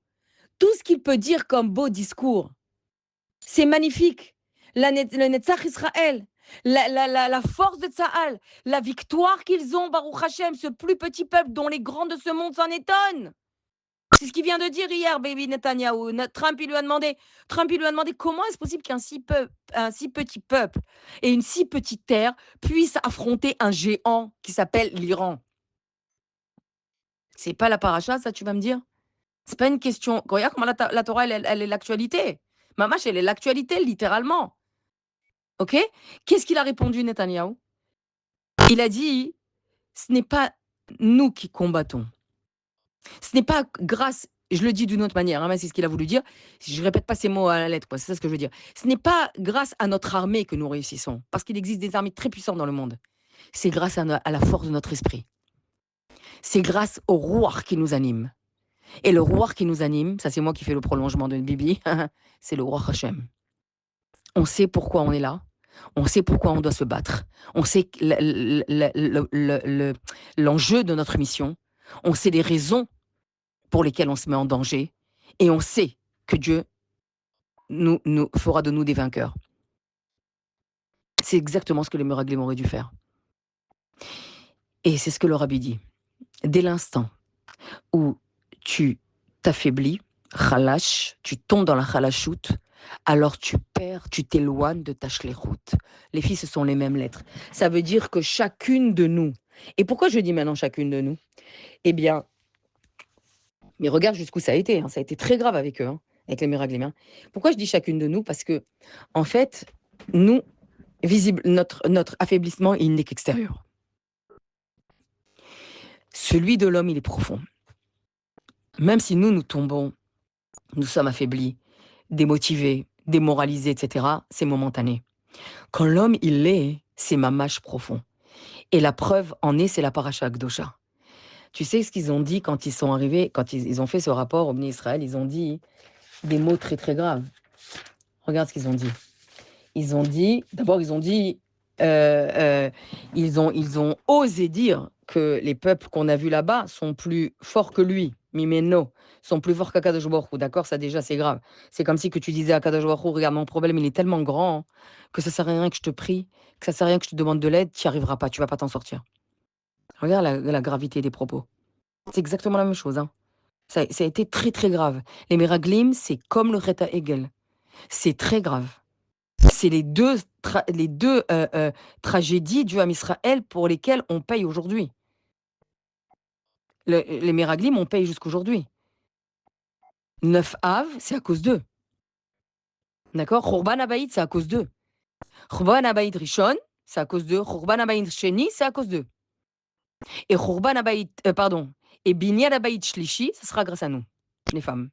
Tout ce qu'il peut dire comme beau discours, c'est magnifique. Le Netzach Israël, la force de Tsahal, la victoire qu'ils ont, Baruch Hashem, ce plus petit peuple dont les grands de ce monde s'en étonnent. C'est ce qu'il vient de dire hier, Baby Netanyahou. Trump, il lui a demandé comment est-ce possible qu'un si petit peuple et une si petite terre puissent affronter un géant qui s'appelle l'Iran. C'est pas la paracha, ça, tu vas me dire? C'est pas une question. Regarde comment la Torah, elle est l'actualité. Mamash, elle est l'actualité, littéralement. OK? Qu'est-ce qu'il a répondu, Netanyahou? Il a dit, ce n'est pas nous qui combattons. Ce n'est pas grâce, je le dis d'une autre manière, hein, mais c'est ce qu'il a voulu dire. Je ne répète pas ces mots à la lettre, quoi, c'est ça ce que je veux dire. Ce n'est pas grâce à notre armée que nous réussissons, parce qu'il existe des armées très puissantes dans le monde. C'est grâce à la force de notre esprit. C'est grâce au roi qui nous anime. Et le roi qui nous anime, ça c'est moi qui fais le prolongement de Bibi, c'est le roi Hachem. On sait pourquoi on est là. On sait pourquoi on doit se battre. On sait l'enjeu de notre mission. On sait les raisons pour lesquelles on se met en danger. Et on sait que Dieu nous fera de nous des vainqueurs. C'est exactement ce que les Meraglim auraient dû faire. Et c'est ce que le Rabbi dit. Dès l'instant où tu t'affaiblis, khalash, tu tombes dans la khalashout, alors tu perds, tu t'éloignes de ta shlerout. Les filles, ce sont les mêmes lettres. Ça veut dire que chacune de nous, et pourquoi je dis maintenant chacune de nous? Eh bien, mais regarde jusqu'où ça a été, hein. Ça a été très grave avec eux, hein, avec les Meraglim. Hein. Pourquoi je dis chacune de nous? Parce que, en fait, nous, notre affaiblissement, il n'est qu'extérieur. Celui de l'homme, il est profond. Même si nous tombons, nous sommes affaiblis, démotivés, démoralisés, etc., c'est momentané. Quand l'homme, il l'est, c'est mamash profond. Et la preuve en est, c'est la paracha Akdosha. Tu sais ce qu'ils ont dit quand ils sont arrivés, quand ils ont fait ce rapport au Bnei Israël, ils ont dit des mots très très graves. Regarde ce qu'ils ont dit. D'abord ils ont osé dire que les peuples qu'on a vus là-bas sont plus forts que lui, Mimeno, sont plus forts qu'Akadosh Baruch Hu, d'accord? Ça déjà c'est grave. C'est comme si que tu disais à Akadosh Baruch Hu, regarde mon problème il est tellement grand que ça sert à rien que je te prie, que ça sert à rien que je te demande de l'aide, tu n'y arriveras pas, tu vas pas t'en sortir. Regarde la gravité des propos. C'est exactement la même chose, hein. Ça a été très très grave. Les Meraglim, c'est comme le Reta Hegel. C'est très grave. C'est les deux tragédies du Ham Israël pour lesquelles on paye aujourd'hui. Les Meraglim, on paye jusqu'aujourd'hui. 9 Av, c'est à cause d'eux. D'accord? Khurban Abayit, c'est à cause d'eux. Khurban Abayit Rishon, c'est à cause d'eux. Khurban Abayit Sheni, c'est à cause d'eux. Et Khurban Abayit, et Binyan Abayit Shlishi, ça sera grâce à nous, les femmes.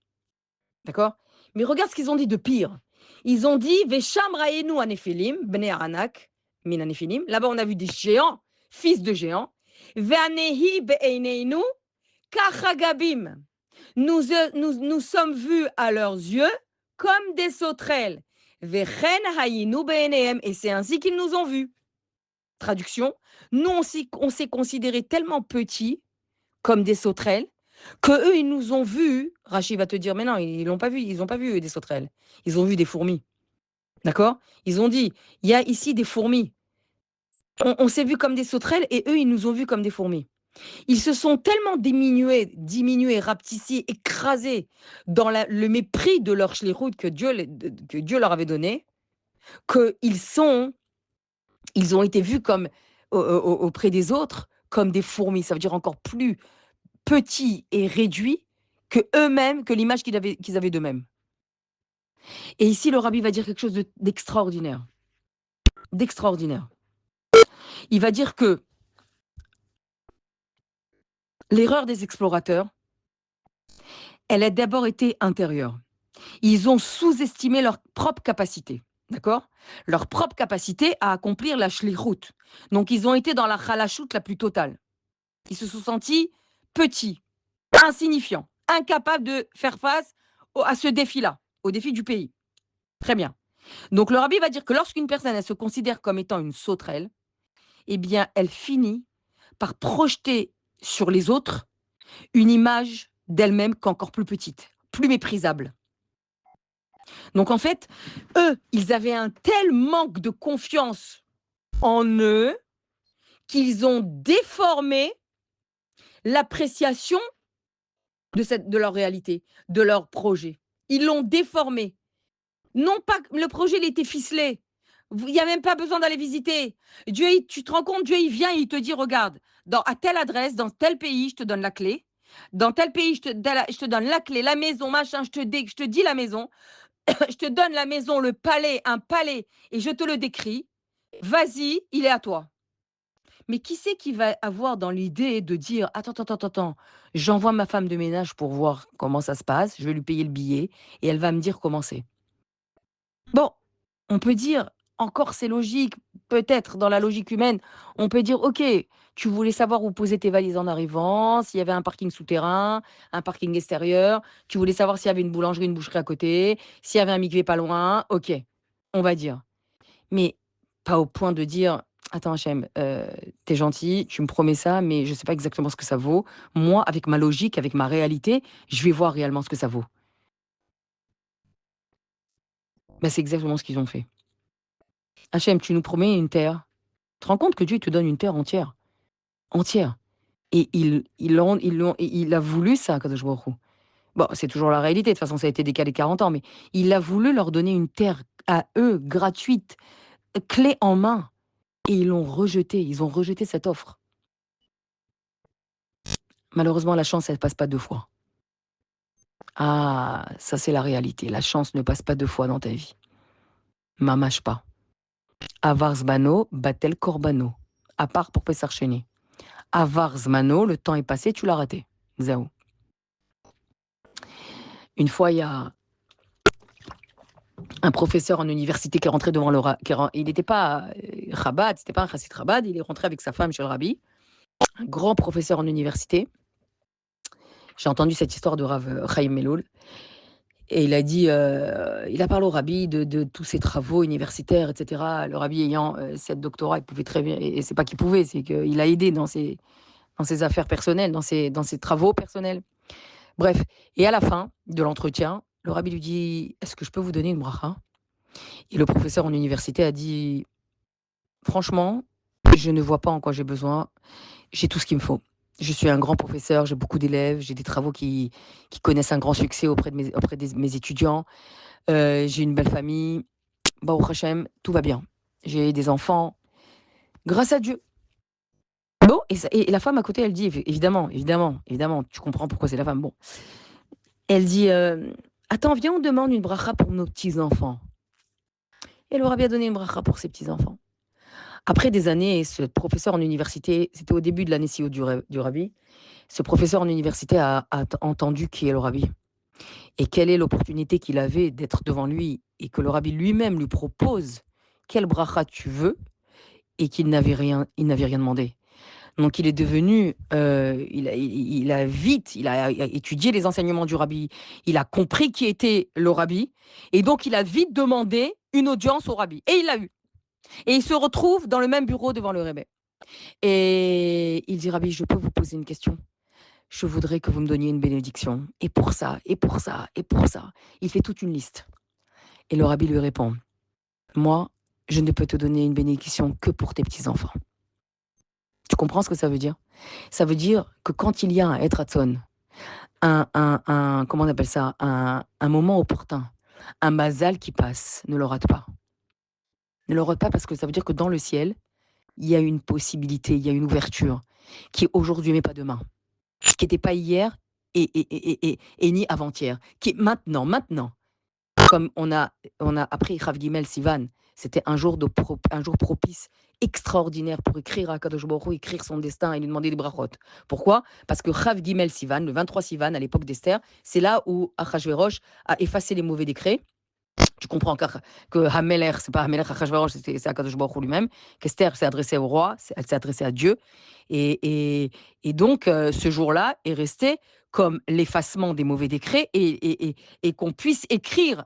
D'accord? Mais regarde ce qu'ils ont dit de pire. Ils ont dit Vesham Raenu Anephilim, Bnei Aranak, Min Anephilim. Là-bas, on a vu des géants, fils de géants. Ve'anehi be'eineinu kachagabim. Nous sommes vus à leurs yeux comme des sauterelles. Vechen hayinu be'enehem. Et c'est ainsi qu'ils nous ont vus. Traduction, nous, on s'est considérés tellement petits, comme des sauterelles, que eux, ils nous ont vus. Rachid va te dire, mais non, ils n'ont pas vu des sauterelles. Ils ont vu des fourmis. D'accord? Ils ont dit, il y a ici des fourmis. On s'est vus comme des sauterelles et eux, ils nous ont vus comme des fourmis. Ils se sont tellement diminués, rapetissés, écrasés dans le mépris de leur shlichut que Dieu leur avait donné, ils ont été vus comme auprès des autres comme des fourmis. Ça veut dire encore plus petits et réduits que eux-mêmes, que l'image qu'ils avaient d'eux-mêmes. Et ici, le rabbi va dire quelque chose d'extraordinaire. D'extraordinaire. Il va dire que l'erreur des explorateurs, elle a d'abord été intérieure. Ils ont sous-estimé leur propre capacité. D'accord? Leur propre capacité à accomplir la shlichut. Donc, ils ont été dans la chalashut la plus totale. Ils se sont sentis petits, insignifiants, incapable de faire face à ce défi-là, au défi du pays. Très bien. Donc le rabbi va dire que lorsqu'une personne, elle se considère comme étant une sauterelle, eh bien, elle finit par projeter sur les autres une image d'elle-même qu'encore plus petite, plus méprisable. Donc en fait, eux, ils avaient un tel manque de confiance en eux qu'ils ont déformé l'appréciation de leur réalité, de leur projet. Ils l'ont déformé. Non pas que le projet, il était ficelé. Il n'y a même pas besoin d'aller visiter. Dieu, tu te rends compte, Dieu, il vient, il te dit, regarde, à telle adresse, dans tel pays, je te donne la clé. Dans tel pays, je te donne la clé, la maison, machin, je te dis la maison. Je te donne la maison, le palais, un palais, et je te le décris. Vas-y, il est à toi. Mais qui c'est qui va avoir dans l'idée de dire: «Attends, attends, attends, attends, j'envoie ma femme de ménage pour voir comment ça se passe, je vais lui payer le billet et elle va me dire comment c'est». Bon, on peut dire encore c'est logique, peut-être dans la logique humaine, on peut dire: «OK, tu voulais savoir où poser tes valises en arrivant, s'il y avait un parking souterrain, un parking extérieur, tu voulais savoir s'il y avait une boulangerie, une boucherie à côté, s'il y avait un mikvé pas loin». OK, on va dire. Mais pas au point de dire: «Attends Hachem, tu gentil, tu me promets ça, mais je sais pas exactement ce que ça vaut. Moi, avec ma logique, avec ma réalité, je vais voir réellement ce que ça vaut». Bah, c'est exactement ce qu'ils ont fait. «Hachem, tu nous promets une terre. Tu te rends compte que Dieu te donne une terre entière, entière et il a voulu ça, Akadosh Baruch Hu. Bon, c'est toujours la réalité, de toute façon, ça a été décalé 40 ans, mais il a voulu leur donner une terre à eux, gratuite, clé en main et ils l'ont rejeté, ils ont rejeté cette offre. Malheureusement, la chance, elle passe pas 2 fois. Ah, ça c'est la réalité. La chance ne passe pas 2 fois dans ta vie. Mamache pas. Avar zmano, batel korbano. À part pour Pessar Chéni. Avar zmano, le temps est passé, tu l'as raté. Zao. Une fois, il y a un professeur en université qui est rentré devant le il n'était pas Chabad, c'était pas un chassid Chabad, il est rentré avec sa femme chez le rabbi. Un grand professeur en université. J'ai entendu cette histoire de Rav Chaim Meloul. Et il a dit, il a parlé au rabbi de tous ses travaux universitaires, et cetera. Le rabbi ayant 7 doctorats, il pouvait très bien, et c'est pas qu'il pouvait, c'est qu'il a aidé dans ses affaires personnelles, dans ses travaux personnels. Bref, et à la fin de l'entretien, le rabbi lui dit: «Est-ce que je peux vous donner une bracha?» Et le professeur en université a dit: «Franchement, je ne vois pas en quoi j'ai besoin, j'ai tout ce qu'il me faut. Je suis un grand professeur, j'ai beaucoup d'élèves, j'ai des travaux qui connaissent un grand succès auprès de mes étudiants. J'ai une belle famille, Baruch Hashem, tout va bien. J'ai des enfants, grâce à Dieu. Bon, et la femme à côté, elle dit, évidemment, évidemment, évidemment, tu comprends pourquoi c'est la femme. Bon, elle dit, attends, viens, on demande une bracha pour nos petits-enfants. Et elle aura bien donné une bracha pour ses petits-enfants. Après des années, ce professeur en université, c'était au début de l'année CEO du rabbi, ce professeur en université a entendu qui est le rabbi. Et quelle est l'opportunité qu'il avait d'être devant lui et que le rabbi lui-même lui propose quelle bracha tu veux et qu'il n'avait rien, il n'avait rien demandé. Donc il est devenu, il a étudié les enseignements du rabbi, il a compris qui était le rabbi et donc il a vite demandé une audience au rabbi et il l'a eu. Et il se retrouve dans le même bureau devant le rabbi. Et il dit: «Rabbi, je peux vous poser une question? Je voudrais que vous me donniez une bénédiction. Et pour ça, et pour ça, et pour ça». Il fait toute une liste. Et le rabbi lui répond: «Moi, je ne peux te donner une bénédiction que pour tes petits-enfants». Tu comprends ce que ça veut dire? Ça veut dire que quand il y a un Etratzon, comment on appelle ça? Un moment opportun, un mazal qui passe, ne le rate pas. Ne le rate pas parce que ça veut dire que dans le ciel, il y a une possibilité, il y a une ouverture qui est aujourd'hui mais pas demain. Qui n'était pas hier et ni avant-hier, qui est maintenant, maintenant. Comme on a appris Rav Gimel Sivan, c'était un jour propice, extraordinaire pour écrire à Kadosh Baruch Hu, écrire son destin et lui demander des brachot. Pourquoi? Parce que Rav Gimel Sivan, le 23 Sivan, à l'époque d'Esther, c'est là où Achashverosh a effacé les mauvais décrets. Tu comprends que Hamelech, c'est pas Hamelech Achashverosh, c'est Akadosh Baruch Hu lui-même, qu'Esther s'est adressée au roi, elle s'est adressée à Dieu. Et donc, ce jour-là est resté comme l'effacement des mauvais décrets et qu'on puisse écrire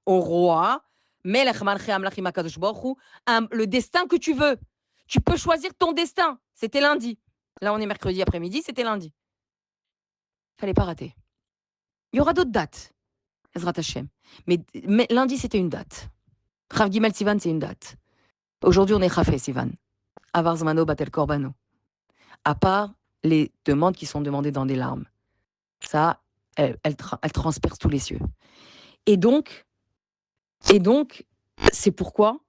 au roi, Melech Malchei Amlachim HaKadosh Baruch Hu, le destin que tu veux. Tu peux choisir ton destin. C'était lundi. Là, on est mercredi après-midi, c'était lundi. Fallait pas rater. Il y aura d'autres dates, Ezrat Hashem. Mais lundi, c'était une date. Rav Gimel Sivan, c'est une date. Aujourd'hui, on est Chafé Sivan. Avar Zmano Batel Korbano. À part les demandes qui sont demandées dans des larmes. Ça, elle transperce tous les cieux. Et donc, c'est pourquoi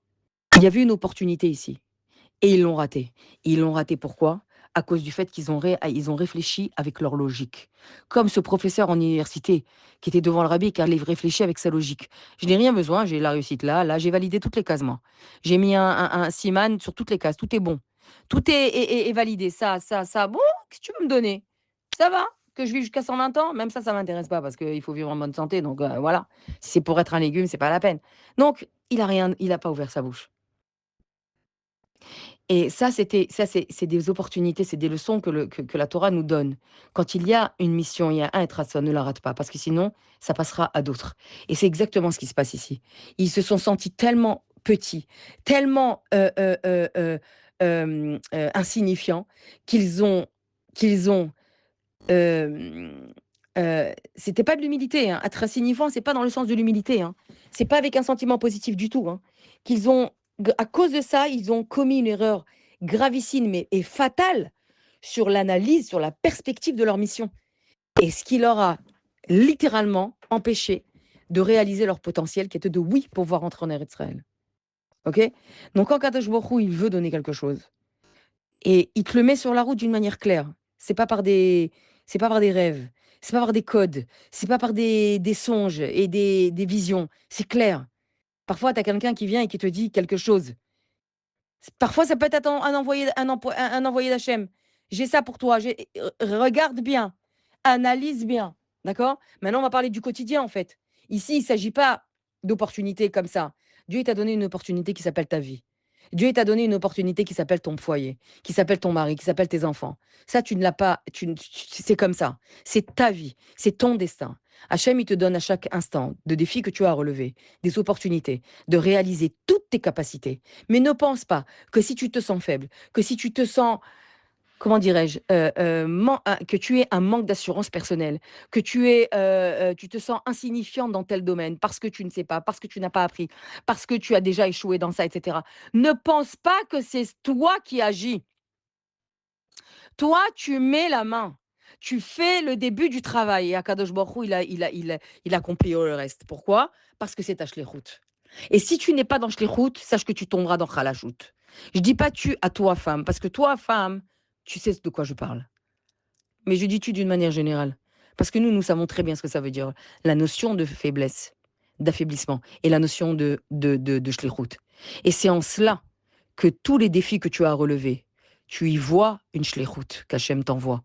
il y avait une opportunité ici. Et ils l'ont raté. Ils l'ont raté pourquoi? À cause du fait qu'ils ont réfléchi avec leur logique. Comme ce professeur en université qui était devant le rabbi qui a réfléchi avec sa logique. Je n'ai rien besoin, j'ai la réussite là, j'ai validé toutes les cases moi. J'ai mis un siman sur toutes les cases, tout est bon. Tout est validé, ça, bon, qu'est-ce que tu veux me donner? Ça va? Que je vive jusqu'à 120 ans? Même ça m'intéresse pas parce qu'il faut vivre en bonne santé, donc voilà. Si c'est pour être un légume, c'est pas la peine. Donc, il a pas ouvert sa bouche. Et ça, c'est des opportunités, c'est des leçons que la Torah nous donne. Quand il y a une mission, il y a un Etrason, ne la rate pas, parce que sinon, ça passera à d'autres. Et c'est exactement ce qui se passe ici. Ils se sont sentis tellement petits, tellement insignifiants, qu'ils ont c'était pas de l'humilité, hein. Être insignifiant, c'est pas dans le sens de l'humilité, hein. C'est pas avec un sentiment positif du tout, hein. Qu'ils ont, à cause de ça, ils ont commis une erreur gravissime et fatale sur l'analyse, sur la perspective de leur mission. Et ce qui leur a littéralement empêché de réaliser leur potentiel, qui était de oui pouvoir rentrer en Eretz Israël. Ok? Donc quand Kadosh Baruch Hu, il veut donner quelque chose, et il te le met sur la route d'une manière claire. C'est pas par des, c'est pas par des rêves, c'est pas par des codes, c'est pas par des songes et des visions. C'est clair. Parfois, tu as quelqu'un qui vient et qui te dit quelque chose. Parfois, ça peut être un envoyé d'Hachem. J'ai ça pour toi. Regarde bien. Analyse bien. D'accord? Maintenant, on va parler du quotidien, en fait. Ici, il ne s'agit pas d'opportunités comme ça. Dieu t'a donné une opportunité qui s'appelle ta vie. Dieu t'a donné une opportunité qui s'appelle ton foyer, qui s'appelle ton mari, qui s'appelle tes enfants. Ça, tu ne l'as pas. C'est comme ça. C'est ta vie. C'est ton destin. Hachem, il te donne à chaque instant de défis que tu as à relever, des opportunités, de réaliser toutes tes capacités. Mais ne pense pas que si tu te sens faible, que si tu te sens, comment dirais-je, que tu aies un manque d'assurance personnelle, que tu te sens insignifiant dans tel domaine parce que tu ne sais pas, parce que tu n'as pas appris, parce que tu as déjà échoué dans ça, etc. Ne pense pas que c'est toi qui agis. Toi, tu mets la main. Tu fais le début du travail. Et Akadosh Baruch Hu, il accomplit le reste. Pourquoi? Parce que c'est ta shlichut. Et si tu n'es pas dans shlichut, sache que tu tomberas dans Khalashut. Je dis pas tu à toi, femme, parce que toi, femme, tu sais de quoi je parle. Mais je dis tu d'une manière générale. Parce que nous savons très bien ce que ça veut dire. La notion de faiblesse, d'affaiblissement, et la notion de shlichut. Et c'est en cela que tous les défis que tu as à relever, tu y vois une shlichut qu'Hachem t'envoie.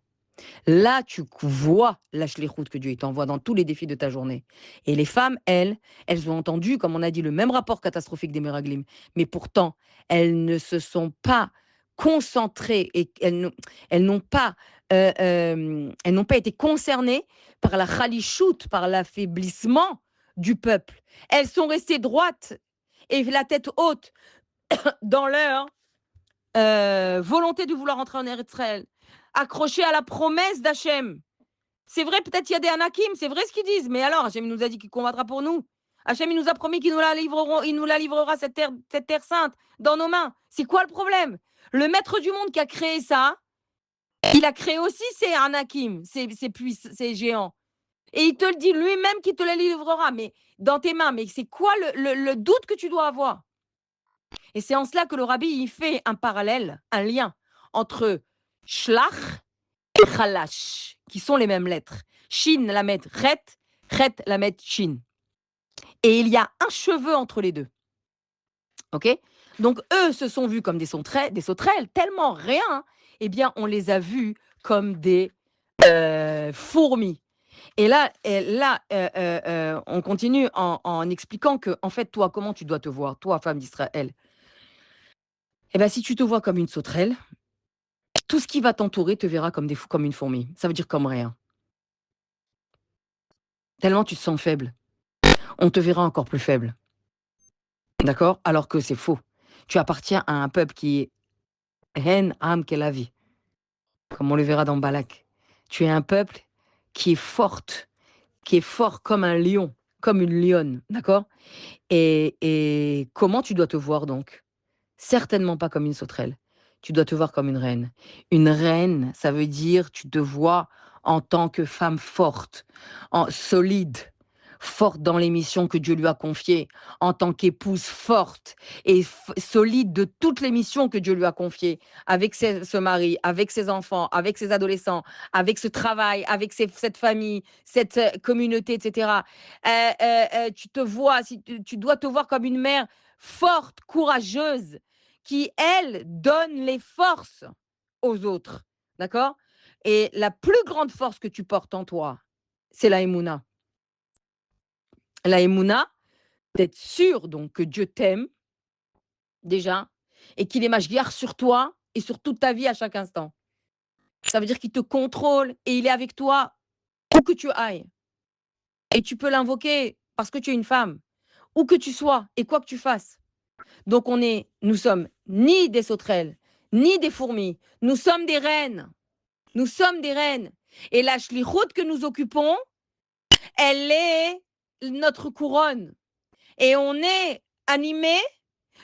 Là, tu vois la shlichut que Dieu t'envoie dans tous les défis de ta journée. Et les femmes, elles ont entendu, comme on a dit, le même rapport catastrophique des Meraglim. Mais pourtant, elles ne se sont pas concentrées et elles n'ont pas été concernées par la chalichoute, par l'affaiblissement du peuple. Elles sont restées droites et la tête haute dans leur volonté de vouloir entrer en Eretz Israël, accrochées à la promesse d'Hachem. C'est vrai, peut-être il y a des anakim, c'est vrai ce qu'ils disent, mais alors, Hachem nous a dit qu'il combattra pour nous. Hachem, il nous a promis qu'il nous la livrera cette terre sainte dans nos mains. C'est quoi le problème? Le maître du monde qui a créé ça, il a créé aussi ces anakim, ces géants. Et il te le dit lui-même qu'il te la livrera, mais dans tes mains. Mais c'est quoi le doute que tu dois avoir? Et c'est en cela que le rabbi il fait un parallèle, un lien entre shlach et chalash, qui sont les mêmes lettres. Shin la met ret, ret la met shin. Et il y a un cheveu entre les deux. Ok? Donc eux se sont vus comme des sauterelles, tellement rien. Eh bien, on les a vus comme des fourmis. Et là, on continue en expliquant que, en fait, toi, comment tu dois te voir, toi, femme d'Israël? Eh bien, si tu te vois comme une sauterelle, tout ce qui va t'entourer te verra comme une fourmi. Ça veut dire comme rien. tellement tu te sens faible. On te verra encore plus faible. D'accord? Alors que c'est faux. Tu appartiens à un peuple qui est Hen Am Kelavi, comme on le verra dans Balak. Tu es un peuple qui est forte, qui est fort comme un lion, comme une lionne, d'accord? Et comment tu dois te voir donc? Certainement pas comme une sauterelle. Tu dois te voir comme une reine. Une reine, ça veut dire tu te vois en tant que femme forte, solide, forte dans les missions que Dieu lui a confiées, en tant qu'épouse forte et solide de toutes les missions que Dieu lui a confiées, avec ce mari, avec ses enfants, avec ses adolescents, avec ce travail, avec cette famille, cette communauté, etc. Tu te vois, si tu dois te voir comme une mère forte, courageuse, qui, elle, donne les forces aux autres. D'accord? Et la plus grande force que tu portes en toi, c'est la Emouna. La Emouna, d'être sûr donc que Dieu t'aime, déjà, et qu'il est mashgiach sur toi et sur toute ta vie à chaque instant. Ça veut dire qu'il te contrôle et il est avec toi où que tu ailles. Et tu peux l'invoquer parce que tu es une femme, où que tu sois et quoi que tu fasses. Donc nous sommes ni des sauterelles, ni des fourmis. Nous sommes des reines. Nous sommes des reines. Et la shlichut que nous occupons, elle est notre couronne. Et on est animé,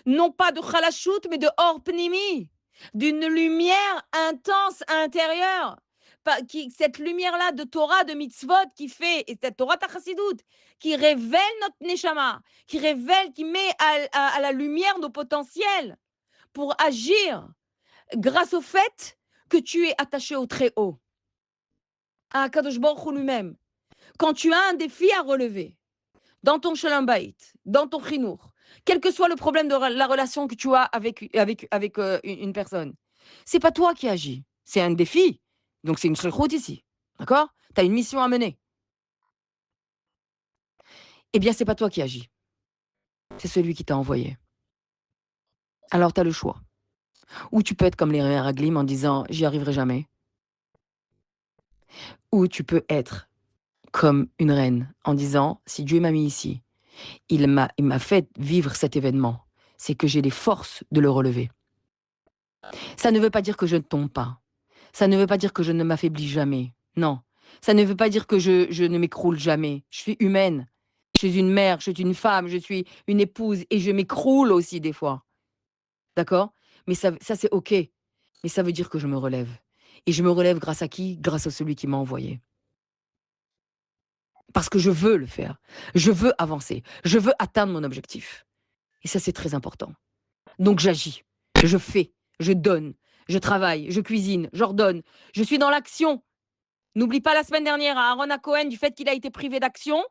non pas de chalashut, mais de or pnimi, d'une lumière intense intérieure. Cette lumière-là de Torah, de mitzvot, qui fait, et cette Torah Tachasidut, qui révèle notre neshama, qui révèle, qui met à la lumière nos potentiels pour agir grâce au fait que tu es attaché au Très-Haut, à Kadosh Baruch Hu lui-même. Quand tu as un défi à relever, dans ton shalom bayit, dans ton chinour, quel que soit le problème de la relation que tu as avec une personne, c'est pas toi qui agis, c'est un défi. Donc c'est une shlichut ici, d'accord? Tu as une mission à mener. Eh bien, c'est pas toi qui agis, c'est celui qui t'a envoyé. Alors tu as le choix. Ou tu peux être comme les Raglim en disant j'y arriverai jamais. Ou tu peux être comme une reine en disant si Dieu m'a mis ici, il m'a fait vivre cet événement, c'est que j'ai les forces de le relever. Ça ne veut pas dire que je ne tombe pas. Ça ne veut pas dire que je ne m'affaiblis jamais. Non. Ça ne veut pas dire que je ne m'écroule jamais. Je suis humaine. Je suis une mère, je suis une femme, je suis une épouse et je m'écroule aussi des fois. D'accord? Mais ça c'est OK. Mais ça veut dire que je me relève. Et je me relève grâce à qui? Grâce à celui qui m'a envoyé. Parce que je veux le faire. Je veux avancer. Je veux atteindre mon objectif. Et ça, c'est très important. Donc j'agis, je fais, je donne, je travaille, je cuisine, j'ordonne. Je suis dans l'action. N'oublie pas la semaine dernière à Aaron Cohen du fait qu'il a été privé d'action.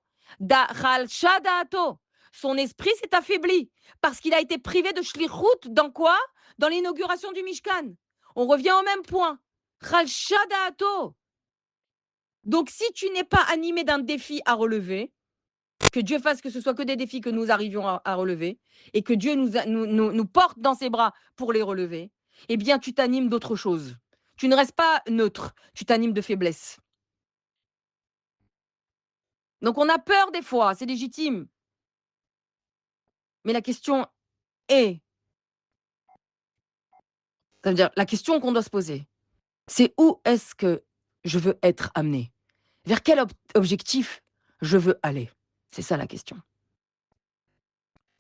Son esprit s'est affaibli parce qu'il a été privé de shlichut dans quoi? Dans l'inauguration du Mishkan. On revient au même point. Donc si tu n'es pas animé d'un défi à relever, que Dieu fasse que ce soit que des défis que nous arrivions à relever et que Dieu nous porte dans ses bras pour les relever, eh bien, tu t'animes d'autre chose. Tu ne restes pas neutre, tu t'animes de faiblesse. Donc, on a peur des fois, c'est légitime. Mais la question est, ça veut dire, la question qu'on doit se poser, c'est où est-ce que je veux être amené? Vers quel objectif je veux aller? C'est ça la question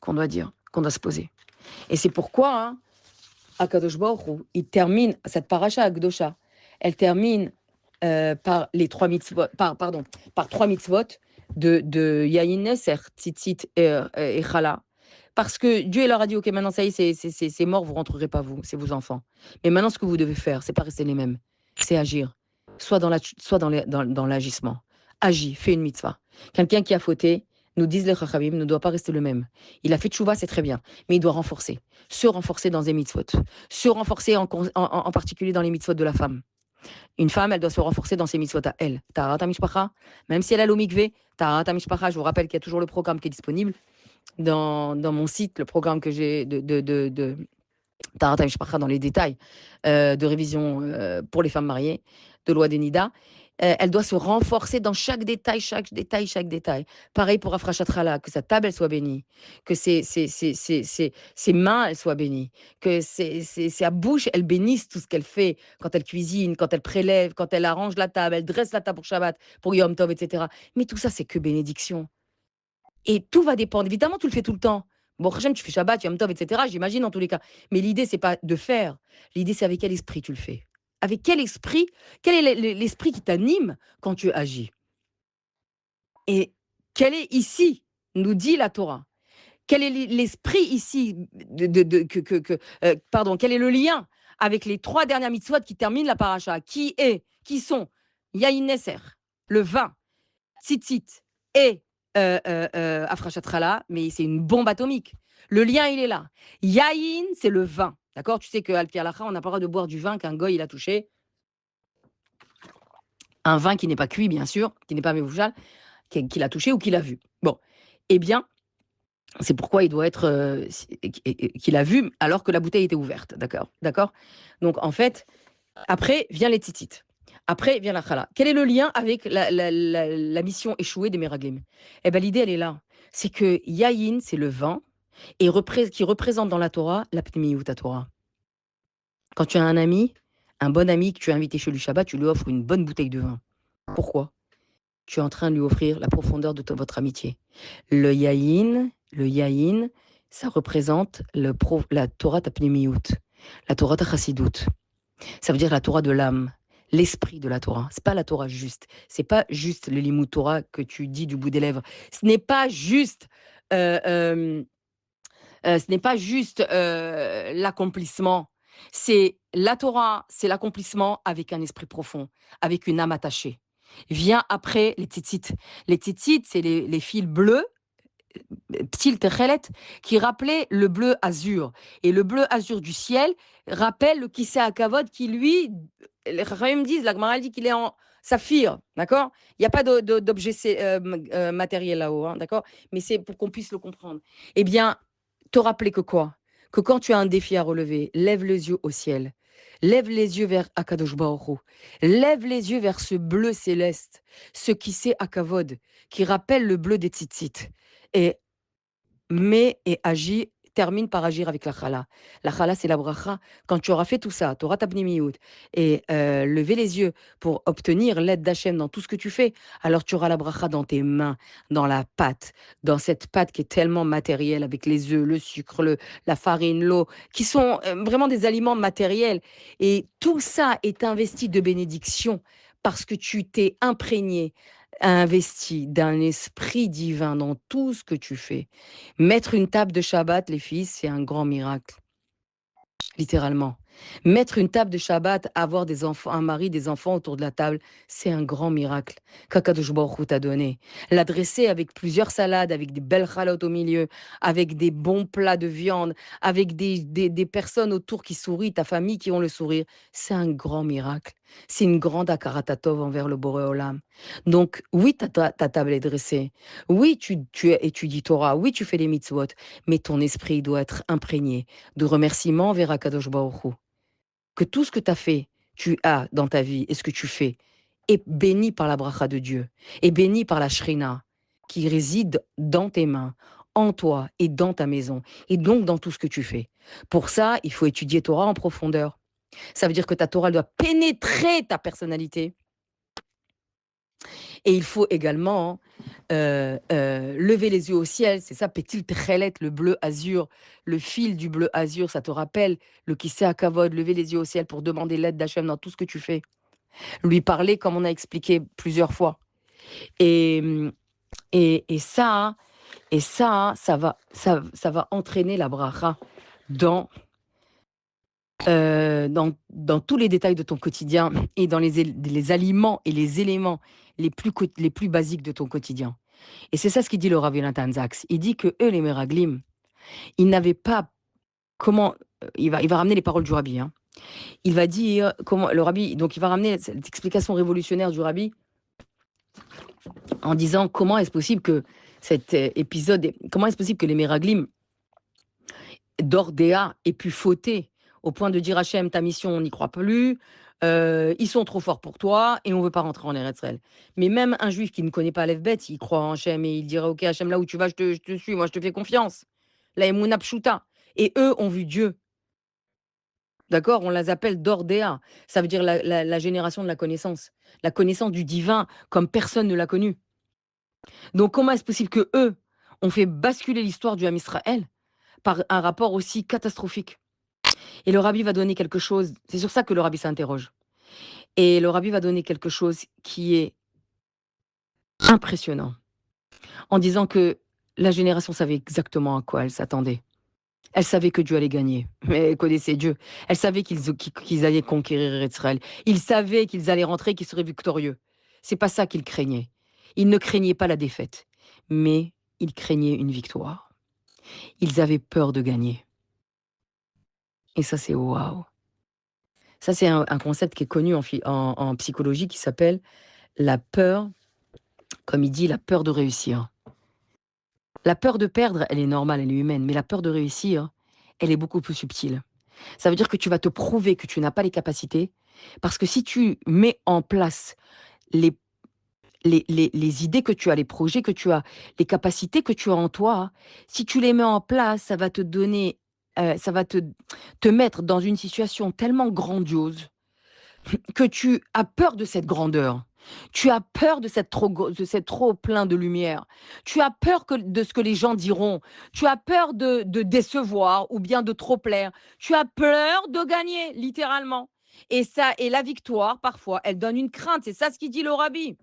qu'on doit dire, qu'on doit se poser. Et c'est pourquoi, hein, Akadosh Baruch Hu, il termine cette paracha Akdosha. Elle termine par les trois mitzvot, par trois mitzvot de Yayin Neser, Tzitzit et Chala. Parce que Dieu leur a dit, ok, maintenant ça y est, c'est mort, vous rentrerez pas vous, c'est vos enfants. Mais maintenant, ce que vous devez faire, c'est pas rester les mêmes, c'est agir. Soit dans l'agissement. Agis, fais une mitzvah. Quelqu'un qui a fauté, nous disent les Chachamim, ne doit pas rester le même. Il a fait tchouva, c'est très bien, mais il doit renforcer. Se renforcer dans les mitzvot. Se renforcer en particulier dans les mitzvot de la femme. Une femme, elle doit se renforcer dans ses mitzvot à elle. Taharat HaMishpacha, même si elle a l'omikvé, Taharat HaMishpacha, je vous rappelle qu'il y a toujours le programme qui est disponible dans mon site, le programme que j'ai de Taharat HaMishpacha dans les détails de révision pour les femmes mariées, de loi des Nida. Elle doit se renforcer dans chaque détail, chaque détail, chaque détail. Pareil pour Afrashat Chala, que sa table, elle soit bénie, que ses mains, elles soient bénies, que sa bouche, elle bénisse tout ce qu'elle fait, quand elle cuisine, quand elle prélève, quand elle arrange la table, elle dresse la table pour Shabbat, pour Yom Tov, et cetera. Mais tout ça, c'est que bénédiction. Et tout va dépendre. Évidemment, tu le fais tout le temps. Bon, Hachem, tu fais Shabbat, Yom Tov, et cetera, j'imagine, en tous les cas. Mais l'idée, c'est pas de faire. L'idée, c'est avec quel esprit tu le fais. Avec quel esprit, quel est l'esprit qui t'anime quand tu agis. Et quel est ici, nous dit la Torah, quel est l'esprit ici, pardon, quel est le lien avec les 3 dernières mitzvot qui terminent la paracha, qui sont Yahin Neser, le vin, Tzitzit et Afrashat Chala, mais c'est une bombe atomique. Le lien, il est là. Yahin, c'est le vin. D'accord. Tu sais qu'à Al-Pi Halacha, on n'a pas le droit de boire du vin qu'un goy il a touché. Un vin qui n'est pas cuit, bien sûr, qui n'est pas mévouchal, qu'il a touché ou qu'il a vu. Bon. Eh bien, c'est pourquoi il doit être qu'il a vu alors que la bouteille était ouverte. D'accord. Donc, en fait, après vient les tzitzit. Après vient la chala. Quel est le lien avec la mission échouée des Meraglim? Eh bien, l'idée, elle est là. C'est que Yahin, c'est le vin, et qui représente dans la Torah la Pnimiyut Torah. Quand tu as un ami, un bon ami que tu as invité chez lui Shabbat, tu lui offres une bonne bouteille de vin. Pourquoi? Tu es en train de lui offrir la profondeur de votre amitié. Le Yahin, ça représente la Torah Pnimiyut, la Torah Chassidut. Ça veut dire la Torah de l'âme, l'esprit de la Torah. C'est pas la Torah juste. C'est pas juste le limud Torah que tu dis du bout des lèvres. Ce n'est pas juste, l'accomplissement. C'est la Torah, c'est l'accomplissement avec un esprit profond, avec une âme attachée. Vient après les tzitzit. Les tzitzit, c'est les fils bleus, Ptil Techelet, qui rappelait le bleu azur. Et le bleu azur du ciel rappelle le Kisei Hakavod qui, lui, les Chachamim disent, la Gemara dit qu'il est en saphir, d'accord. Il n'y a pas d'objet matériel là-haut, hein, d'accord. Mais c'est pour qu'on puisse le comprendre. Eh bien, te rappeler que quoi? Que quand tu as un défi à relever, lève les yeux au ciel. Lève les yeux vers Akadosh Baruch Hu. Lève les yeux vers ce bleu céleste, ce Kisei Hakavod, qui rappelle le bleu des tzitzit. Et termine par agir avec la chala. La chala, c'est la bracha. Quand tu auras fait tout ça, tu auras ta pnimiyut, et lever les yeux pour obtenir l'aide d'Hachem dans tout ce que tu fais, alors tu auras la bracha dans tes mains, dans la pâte, dans cette pâte qui est tellement matérielle, avec les œufs, le sucre, la farine, l'eau, qui sont vraiment des aliments matériels. Et tout ça est investi de bénédiction parce que tu t'es imprégné, investi d'un esprit divin dans tout ce que tu fais. Mettre une table de Shabbat, les filles, c'est un grand miracle. Littéralement. Mettre une table de Shabbat, avoir des enfants, un mari, des enfants autour de la table, c'est un grand miracle qu'Akadosh Baruch Hu t'a donné. L'adresser avec plusieurs salades, avec des belles chalotes au milieu, avec des bons plats de viande, avec des personnes autour qui sourient, ta famille qui ont le sourire, c'est un grand miracle. C'est une grande akaratatov envers le Boré Olam. Donc, oui, ta table est dressée. Oui, tu étudies Torah. Oui, tu fais les mitzvot. Mais ton esprit doit être imprégné de remerciements vers Akadosh Baruch Hu. Que tout ce que tu as fait, tu as dans ta vie et ce que tu fais est béni par la bracha de Dieu, est béni par la Shrina qui réside dans tes mains, en toi et dans ta maison, et donc dans tout ce que tu fais. Pour ça, il faut étudier Torah en profondeur. Ça veut dire que ta Torah doit pénétrer ta personnalité. Et il faut également lever les yeux au ciel, c'est ça, Pétil Tchelet, le bleu azur, le fil du bleu azur, ça te rappelle le Kisei Hakavod, lever les yeux au ciel pour demander l'aide d'Hachem dans tout ce que tu fais. Lui parler comme on a expliqué plusieurs fois. Et, ça, ça va entraîner la bracha dans dans tous les détails de ton quotidien et dans les aliments et les éléments les plus basiques de ton quotidien. Et c'est ça ce qu'il dit le Rav Yonatan Zaks. Il dit que eux, les Meraglim, ils n'avaient pas comment. Il va ramener les paroles du Rabbi. Hein. Il va dire comment le Rabbi. Donc il va ramener cette explication révolutionnaire du Rabbi en disant comment est-ce possible que cet épisode, comment est-ce possible que les Meraglim d'Ordéa aient pu fauter au point de dire Hachem, ta mission, on n'y croit plus. Ils sont trop forts pour toi et on veut pas rentrer en Eretz Israël. Mais même un juif qui ne connaît pas Aleph Bet, il croit en Hachem et il dirait: «OK Hachem, là où tu vas, je te suis, moi je te fais confiance». La Emouna Pshuta et eux ont vu Dieu, d'accord? On les appelle Dordéa. Ça veut dire la génération de la connaissance du divin comme personne ne l'a connu. Donc comment est-ce possible que eux ont fait basculer l'histoire du Ham Israël par un rapport aussi catastrophique? Et le rabbi va donner quelque chose, c'est sur ça que le rabbi s'interroge. Et le rabbi va donner quelque chose qui est impressionnant, en disant que la génération savait exactement à quoi elle s'attendait. Elle savait que Dieu allait gagner, mais elle connaissait Dieu. Elle savait qu'ils allaient conquérir Israël. Ils savaient qu'ils allaient rentrer, qu'ils seraient victorieux. C'est pas ça qu'ils craignaient. Ils ne craignaient pas la défaite, mais ils craignaient une victoire. Ils avaient peur de gagner. Et ça, c'est waouh. Ça, c'est un concept qui est connu en psychologie qui s'appelle la peur, comme il dit, la peur de réussir. La peur de perdre, elle est normale, elle est humaine, mais la peur de réussir, elle est beaucoup plus subtile. Ça veut dire que tu vas te prouver que tu n'as pas les capacités, parce que si tu mets en place les, les idées que tu as, les projets que tu as, les capacités que tu as en toi, si tu les mets en place, ça va te donner, ça va te mettre dans une situation tellement grandiose que tu as peur de cette grandeur. Tu as peur de cette trop plein de lumière. Tu as peur de ce que les gens diront. Tu as peur de décevoir ou bien de trop plaire. Tu as peur de gagner, littéralement. Et ça, et la victoire, parfois, elle donne une crainte. C'est ça ce qu'il dit le rabbi.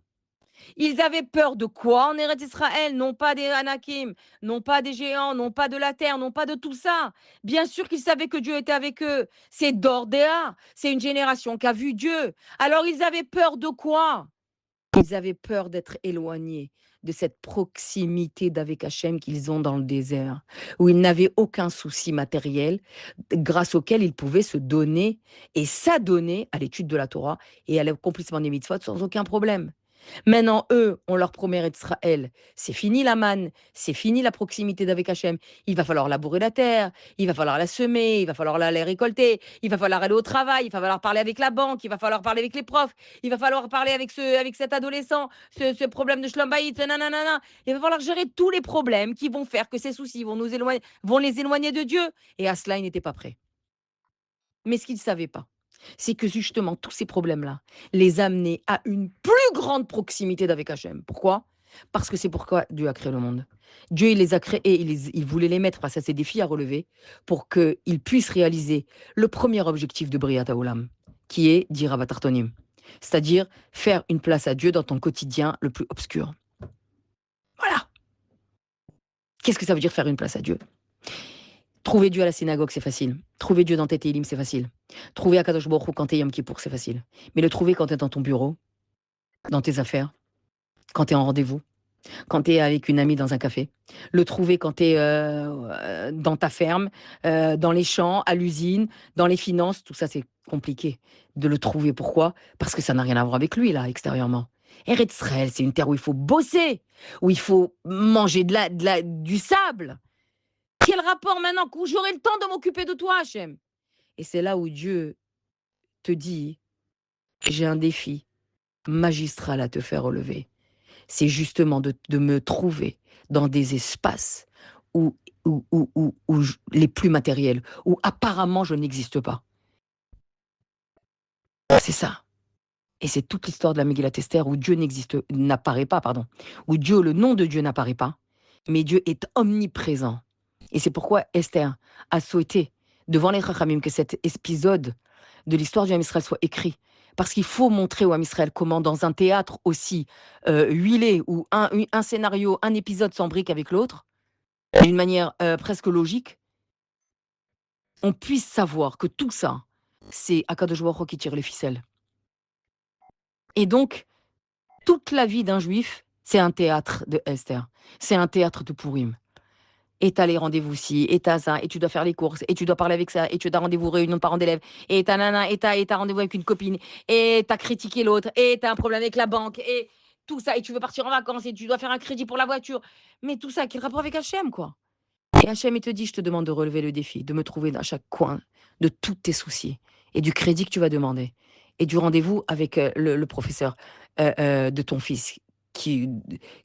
Ils avaient peur de quoi en Eretz Israël? Non pas des Anakim, non pas des géants, non pas de la terre, non pas de tout ça. Bien sûr qu'ils savaient que Dieu était avec eux. C'est Dordéa, c'est une génération qui a vu Dieu. Alors ils avaient peur de quoi? Ils avaient peur d'être éloignés de cette proximité d'avec Hachem qu'ils ont dans le désert, où ils n'avaient aucun souci matériel, grâce auquel ils pouvaient se donner et s'adonner à l'étude de la Torah et à l'accomplissement des mitzvot sans aucun problème. Maintenant, eux, on leur promet Israël. C'est fini la manne, c'est fini la proximité d'avec Hachem. Il va falloir labourer la terre, il va falloir la semer, il va falloir la récolter, il va falloir aller au travail, il va falloir parler avec la banque, il va falloir parler avec les profs, il va falloir parler avec cet adolescent, ce problème de Shlombaït, ce nanana. Il va falloir gérer tous les problèmes qui vont faire que ces soucis vont les éloigner de Dieu. Et à cela, ils n'étaient pas prêts. Mais ce qu'ils ne savaient pas, c'est que justement tous ces problèmes-là les amenaient à une plus grande proximité d'avec Hachem. Pourquoi? Parce que c'est pourquoi Dieu a créé le monde. Dieu, il les a créés, il voulait les mettre face à ces défis à relever pour qu'ils puissent réaliser le premier objectif de Briat Haolam, qui est dire Avatartonim, c'est-à-dire faire une place à Dieu dans ton quotidien le plus obscur. Voilà. Qu'est-ce que ça veut dire faire une place à Dieu? Trouver Dieu à la synagogue, c'est facile. Trouver Dieu dans tes télim, c'est facile. Trouver Akadosh Baruch Hu quand t'es Yom Kippour, c'est facile. Mais le trouver quand t'es dans ton bureau, dans tes affaires, quand t'es en rendez-vous, quand t'es avec une amie dans un café, le trouver quand t'es dans ta ferme, dans les champs, à l'usine, dans les finances, tout ça, c'est compliqué de le trouver. Pourquoi? Parce que ça n'a rien à voir avec lui, là, extérieurement. Eretz Israël, c'est une terre où il faut bosser, où il faut manger du sable. Quel rapport maintenant que j'aurai le temps de m'occuper de toi, Hachem? Et c'est là où Dieu te dit, j'ai un défi magistral à te faire relever. C'est justement de me trouver dans des espaces où, les plus matériels, où apparemment je n'existe pas. C'est ça. Et c'est toute l'histoire de la Megillat Esther où n'apparaît pas, pardon. Où Dieu, le nom de Dieu n'apparaît pas, mais Dieu est omniprésent. Et c'est pourquoi Esther a souhaité, devant les Chachamim, que cet épisode de l'histoire du Ham Israël soit écrit. Parce qu'il faut montrer au Ham Israël comment, dans un théâtre aussi huilé, où un scénario, un épisode s'embrique avec l'autre, d'une manière presque logique, on puisse savoir que tout ça, c'est Akadosh Baruch Hu qui tire les ficelles. Et donc, toute la vie d'un juif, c'est un théâtre de Esther. C'est un théâtre de Purim. Et t'as les rendez-vous-ci, et t'as ça, et tu dois faire les courses, et tu dois parler avec ça, et tu as rendez-vous réunion de parents d'élèves, et t'as nana, et t'as rendez-vous avec une copine, et t'as critiqué l'autre, et t'as un problème avec la banque, et tout ça, et tu veux partir en vacances, et tu dois faire un crédit pour la voiture. Mais tout ça, quel rapport avec Hachem, quoi? Et Hachem, il te dit, je te demande de relever le défi, de me trouver dans chaque coin de tous tes soucis, et du crédit que tu vas demander. et du rendez-vous avec, le professeur, de ton fils qui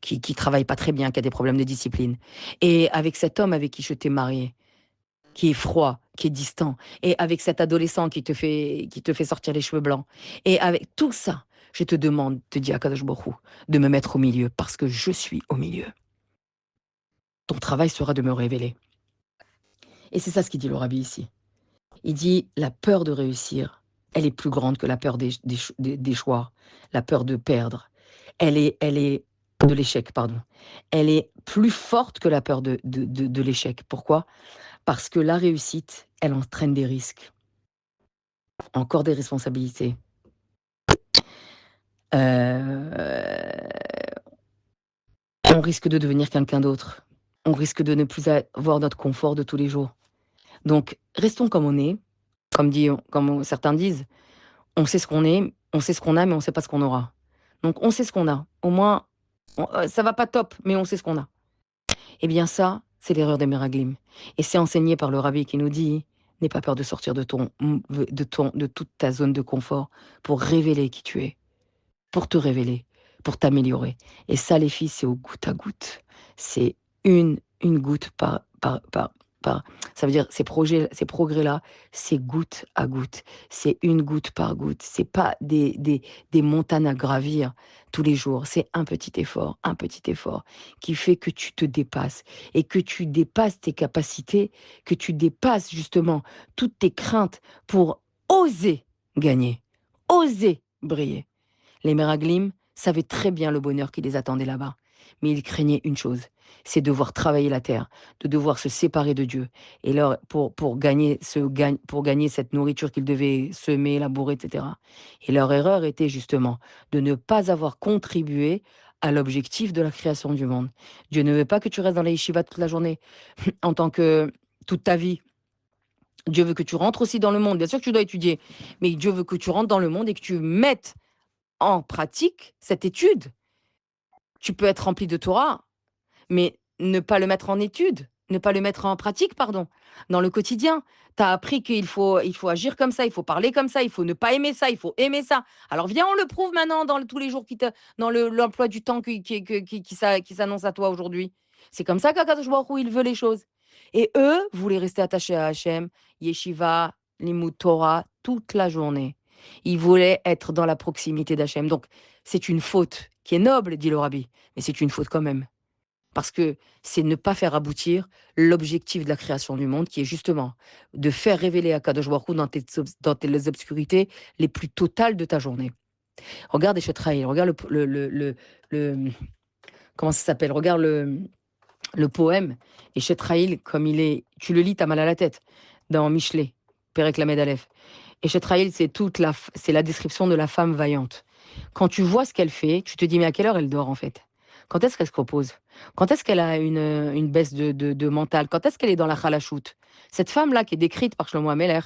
qui travaille pas très bien, qui a des problèmes de discipline et avec cet homme avec qui je t'ai mariée, qui est froid, qui est distant et avec cet adolescent qui te fait sortir les cheveux blancs et avec tout ça, je te demande, te dit Akadosh Baruch Hu, de me mettre au milieu parce que je suis au milieu. Ton travail sera de me révéler et c'est ça ce qu'il dit le rabbi ici. Il dit: «La peur de réussir, elle est plus grande que la peur d'échoir, la peur de perdre. Elle est de l'échec, pardon. Elle est plus forte que la peur de l'échec. Pourquoi? Parce que la réussite, elle entraîne des risques, encore des responsabilités. Heu, on risque de devenir quelqu'un d'autre. On risque de ne plus avoir notre confort de tous les jours. Donc restons comme on est, comme certains disent. On sait ce qu'on est, on sait ce qu'on a, mais on sait pas ce qu'on aura. Donc on sait ce qu'on a. Au moins, ça va pas top, mais on sait ce qu'on a. Eh bien ça, c'est l'erreur des Meraglim et c'est enseigné par le rabbi qui nous dit: «N'aie pas peur de sortir de toute ta zone de confort pour révéler qui tu es, pour te révéler, pour t'améliorer» et ça les filles, c'est au goutte à goutte. C'est une goutte par ça veut dire ces progrès-là, c'est goutte à goutte. C'est une goutte par goutte. C'est pas des montagnes à gravir tous les jours. C'est un petit effort qui fait que tu te dépasses et que tu dépasses tes capacités, que tu dépasses justement toutes tes craintes pour oser gagner, oser briller. Les Meraglim savaient très bien le bonheur qui les attendait là-bas. Mais ils craignaient une chose, c'est devoir travailler la terre, de devoir se séparer de Dieu. Et leur, pour gagner cette nourriture qu'ils devaient semer, labourer, etc. Et leur erreur était justement de ne pas avoir contribué à l'objectif de la création du monde. Dieu ne veut pas que tu restes dans les yeshivas toute la journée, en tant que toute ta vie. Dieu veut que tu rentres aussi dans le monde. Bien sûr que tu dois étudier, mais Dieu veut que tu rentres dans le monde et que tu mettes en pratique cette étude. Tu peux être rempli de Torah, mais ne pas le mettre en étude, ne pas le mettre en pratique, pardon, dans le quotidien. Tu as appris il faut agir comme ça, il faut parler comme ça, il faut ne pas aimer ça, il faut aimer ça. Alors viens, on le prouve maintenant dans tous les jours dans l'emploi du temps qui s'annonce à toi aujourd'hui. C'est comme ça qu'Akadosh Baruch Hu, il veut les choses. Et eux voulaient rester attachés à Hachem, Yeshiva, Limud Torah, toute la journée. Ils voulaient être dans la proximité d'Hachem. Donc, c'est une faute qui est noble, dit le rabbi, mais c'est une faute quand même. Parce que c'est ne pas faire aboutir l'objectif de la création du monde, qui est justement de faire révéler Akadosh Baruch Hu dans les obscurités les plus totales de ta journée. Regarde Eshetraïl, regarde le comment ça s'appelle? Regarde le poème Eshetraïl comme il est. Tu le lis, t'as mal à la tête. Dans Michelet, Pérec Lamed Aleph. Eshetraïl, c'est la description de la femme vaillante. Quand tu vois ce qu'elle fait, tu te dis mais à quelle heure elle dort en fait? Quand est-ce qu'elle se repose? Quand est-ce qu'elle a une baisse de mental? Quand est-ce qu'elle est dans la chalachout? Cette femme-là qui est décrite par Shlomo Ameler,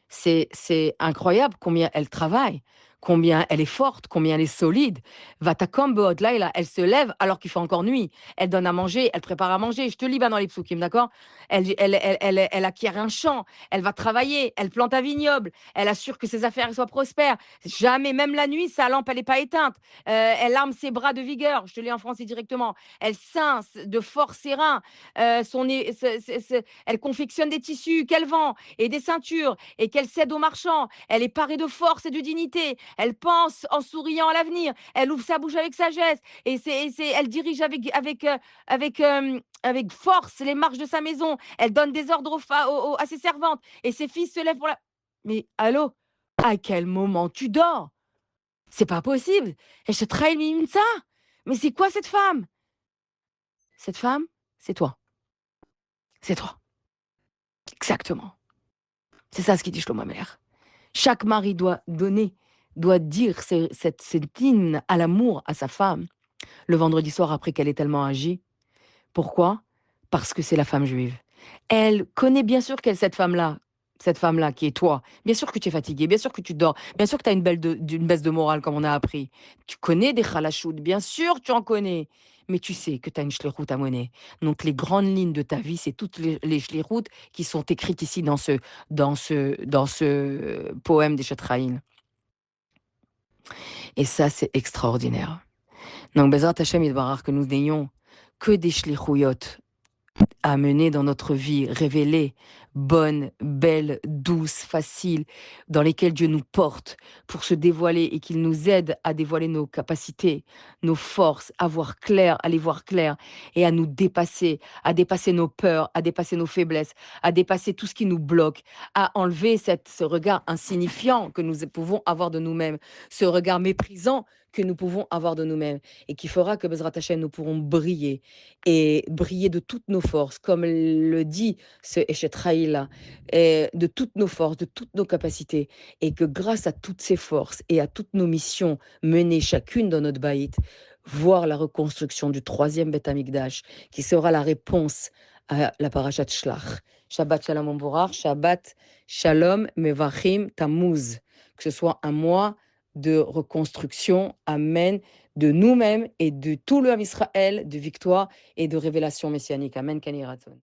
c'est incroyable combien elle travaille, combien elle est forte, combien elle est solide. Vatakom beot laila, elle se lève alors qu'il fait encore nuit. Elle donne à manger, elle prépare à manger. Je te lis dans les psukim, d'accord? Elle acquiert un champ, elle va travailler, elle plante un vignoble, elle assure que ses affaires soient prospères. Jamais, même la nuit, sa lampe, elle n'est pas éteinte. Elle arme ses bras de vigueur, je te lis en français directement. Elle ceint de force ses reins. Elle confectionne des tissus qu'elle vend et des ceintures et qu'elle cède aux marchands. Elle est parée de force et de dignité. Elle pense en souriant à l'avenir. Elle ouvre sa bouche avec sagesse. Elle dirige avec force les marches de sa maison. Elle donne des ordres à ses servantes. Et ses fils se lèvent pour la... Mais allô, à quel moment tu dors? C'est pas possible. Et je trahis ça. Mais c'est quoi cette femme? Cette femme, c'est toi. C'est toi. Exactement. C'est ça ce qu'il dit Shlomo Ameler. Chaque mari doit dire cet hymne à l'amour à sa femme le vendredi soir après qu'elle ait tellement agi. Pourquoi? Parce que c'est la femme juive. Elle connaît bien sûr qu'elle, cette femme-là qui est toi. Bien sûr que tu es fatigué, bien sûr que tu dors, bien sûr que tu as une baisse de morale comme on a appris. Tu connais des chalachoutes, bien sûr tu en connais. Mais tu sais que tu as une shlichut à mener. Donc les grandes lignes de ta vie, c'est toutes les shlichut qui sont écrites ici dans ce poème des Shatraïn. Et ça, c'est extraordinaire. Donc, Bezrat Hashem Yitbarach, que nous n'ayons que des shlichuyot à mener dans notre vie, révélée, bonne, belle, douce, facile, dans lesquelles Dieu nous porte pour se dévoiler et qu'il nous aide à dévoiler nos capacités, nos forces, à voir clair, à les voir clair et à nous dépasser, à dépasser nos peurs, à dépasser nos faiblesses, à dépasser tout ce qui nous bloque, à enlever ce regard insignifiant que nous pouvons avoir de nous-mêmes, ce regard méprisant que nous pouvons avoir de nous-mêmes et qui fera que Bezrat Hashem, nous pourrons briller et briller de toutes nos forces, comme le dit ce Eshet Haïla, de toutes nos forces, de toutes nos capacités, et que grâce à toutes ces forces et à toutes nos missions menées chacune dans notre baït, voir la reconstruction du troisième Beth Amikdash, qui sera la réponse à la parashat Shlach. Shabbat Shalom Amborar, Shabbat Shalom Mevachim Tammuz. Que ce soit un mois de reconstruction, Amen, de nous-mêmes et de tout le Ham Israël, de victoire et de révélation messianique. Amen, Kani Ratzon.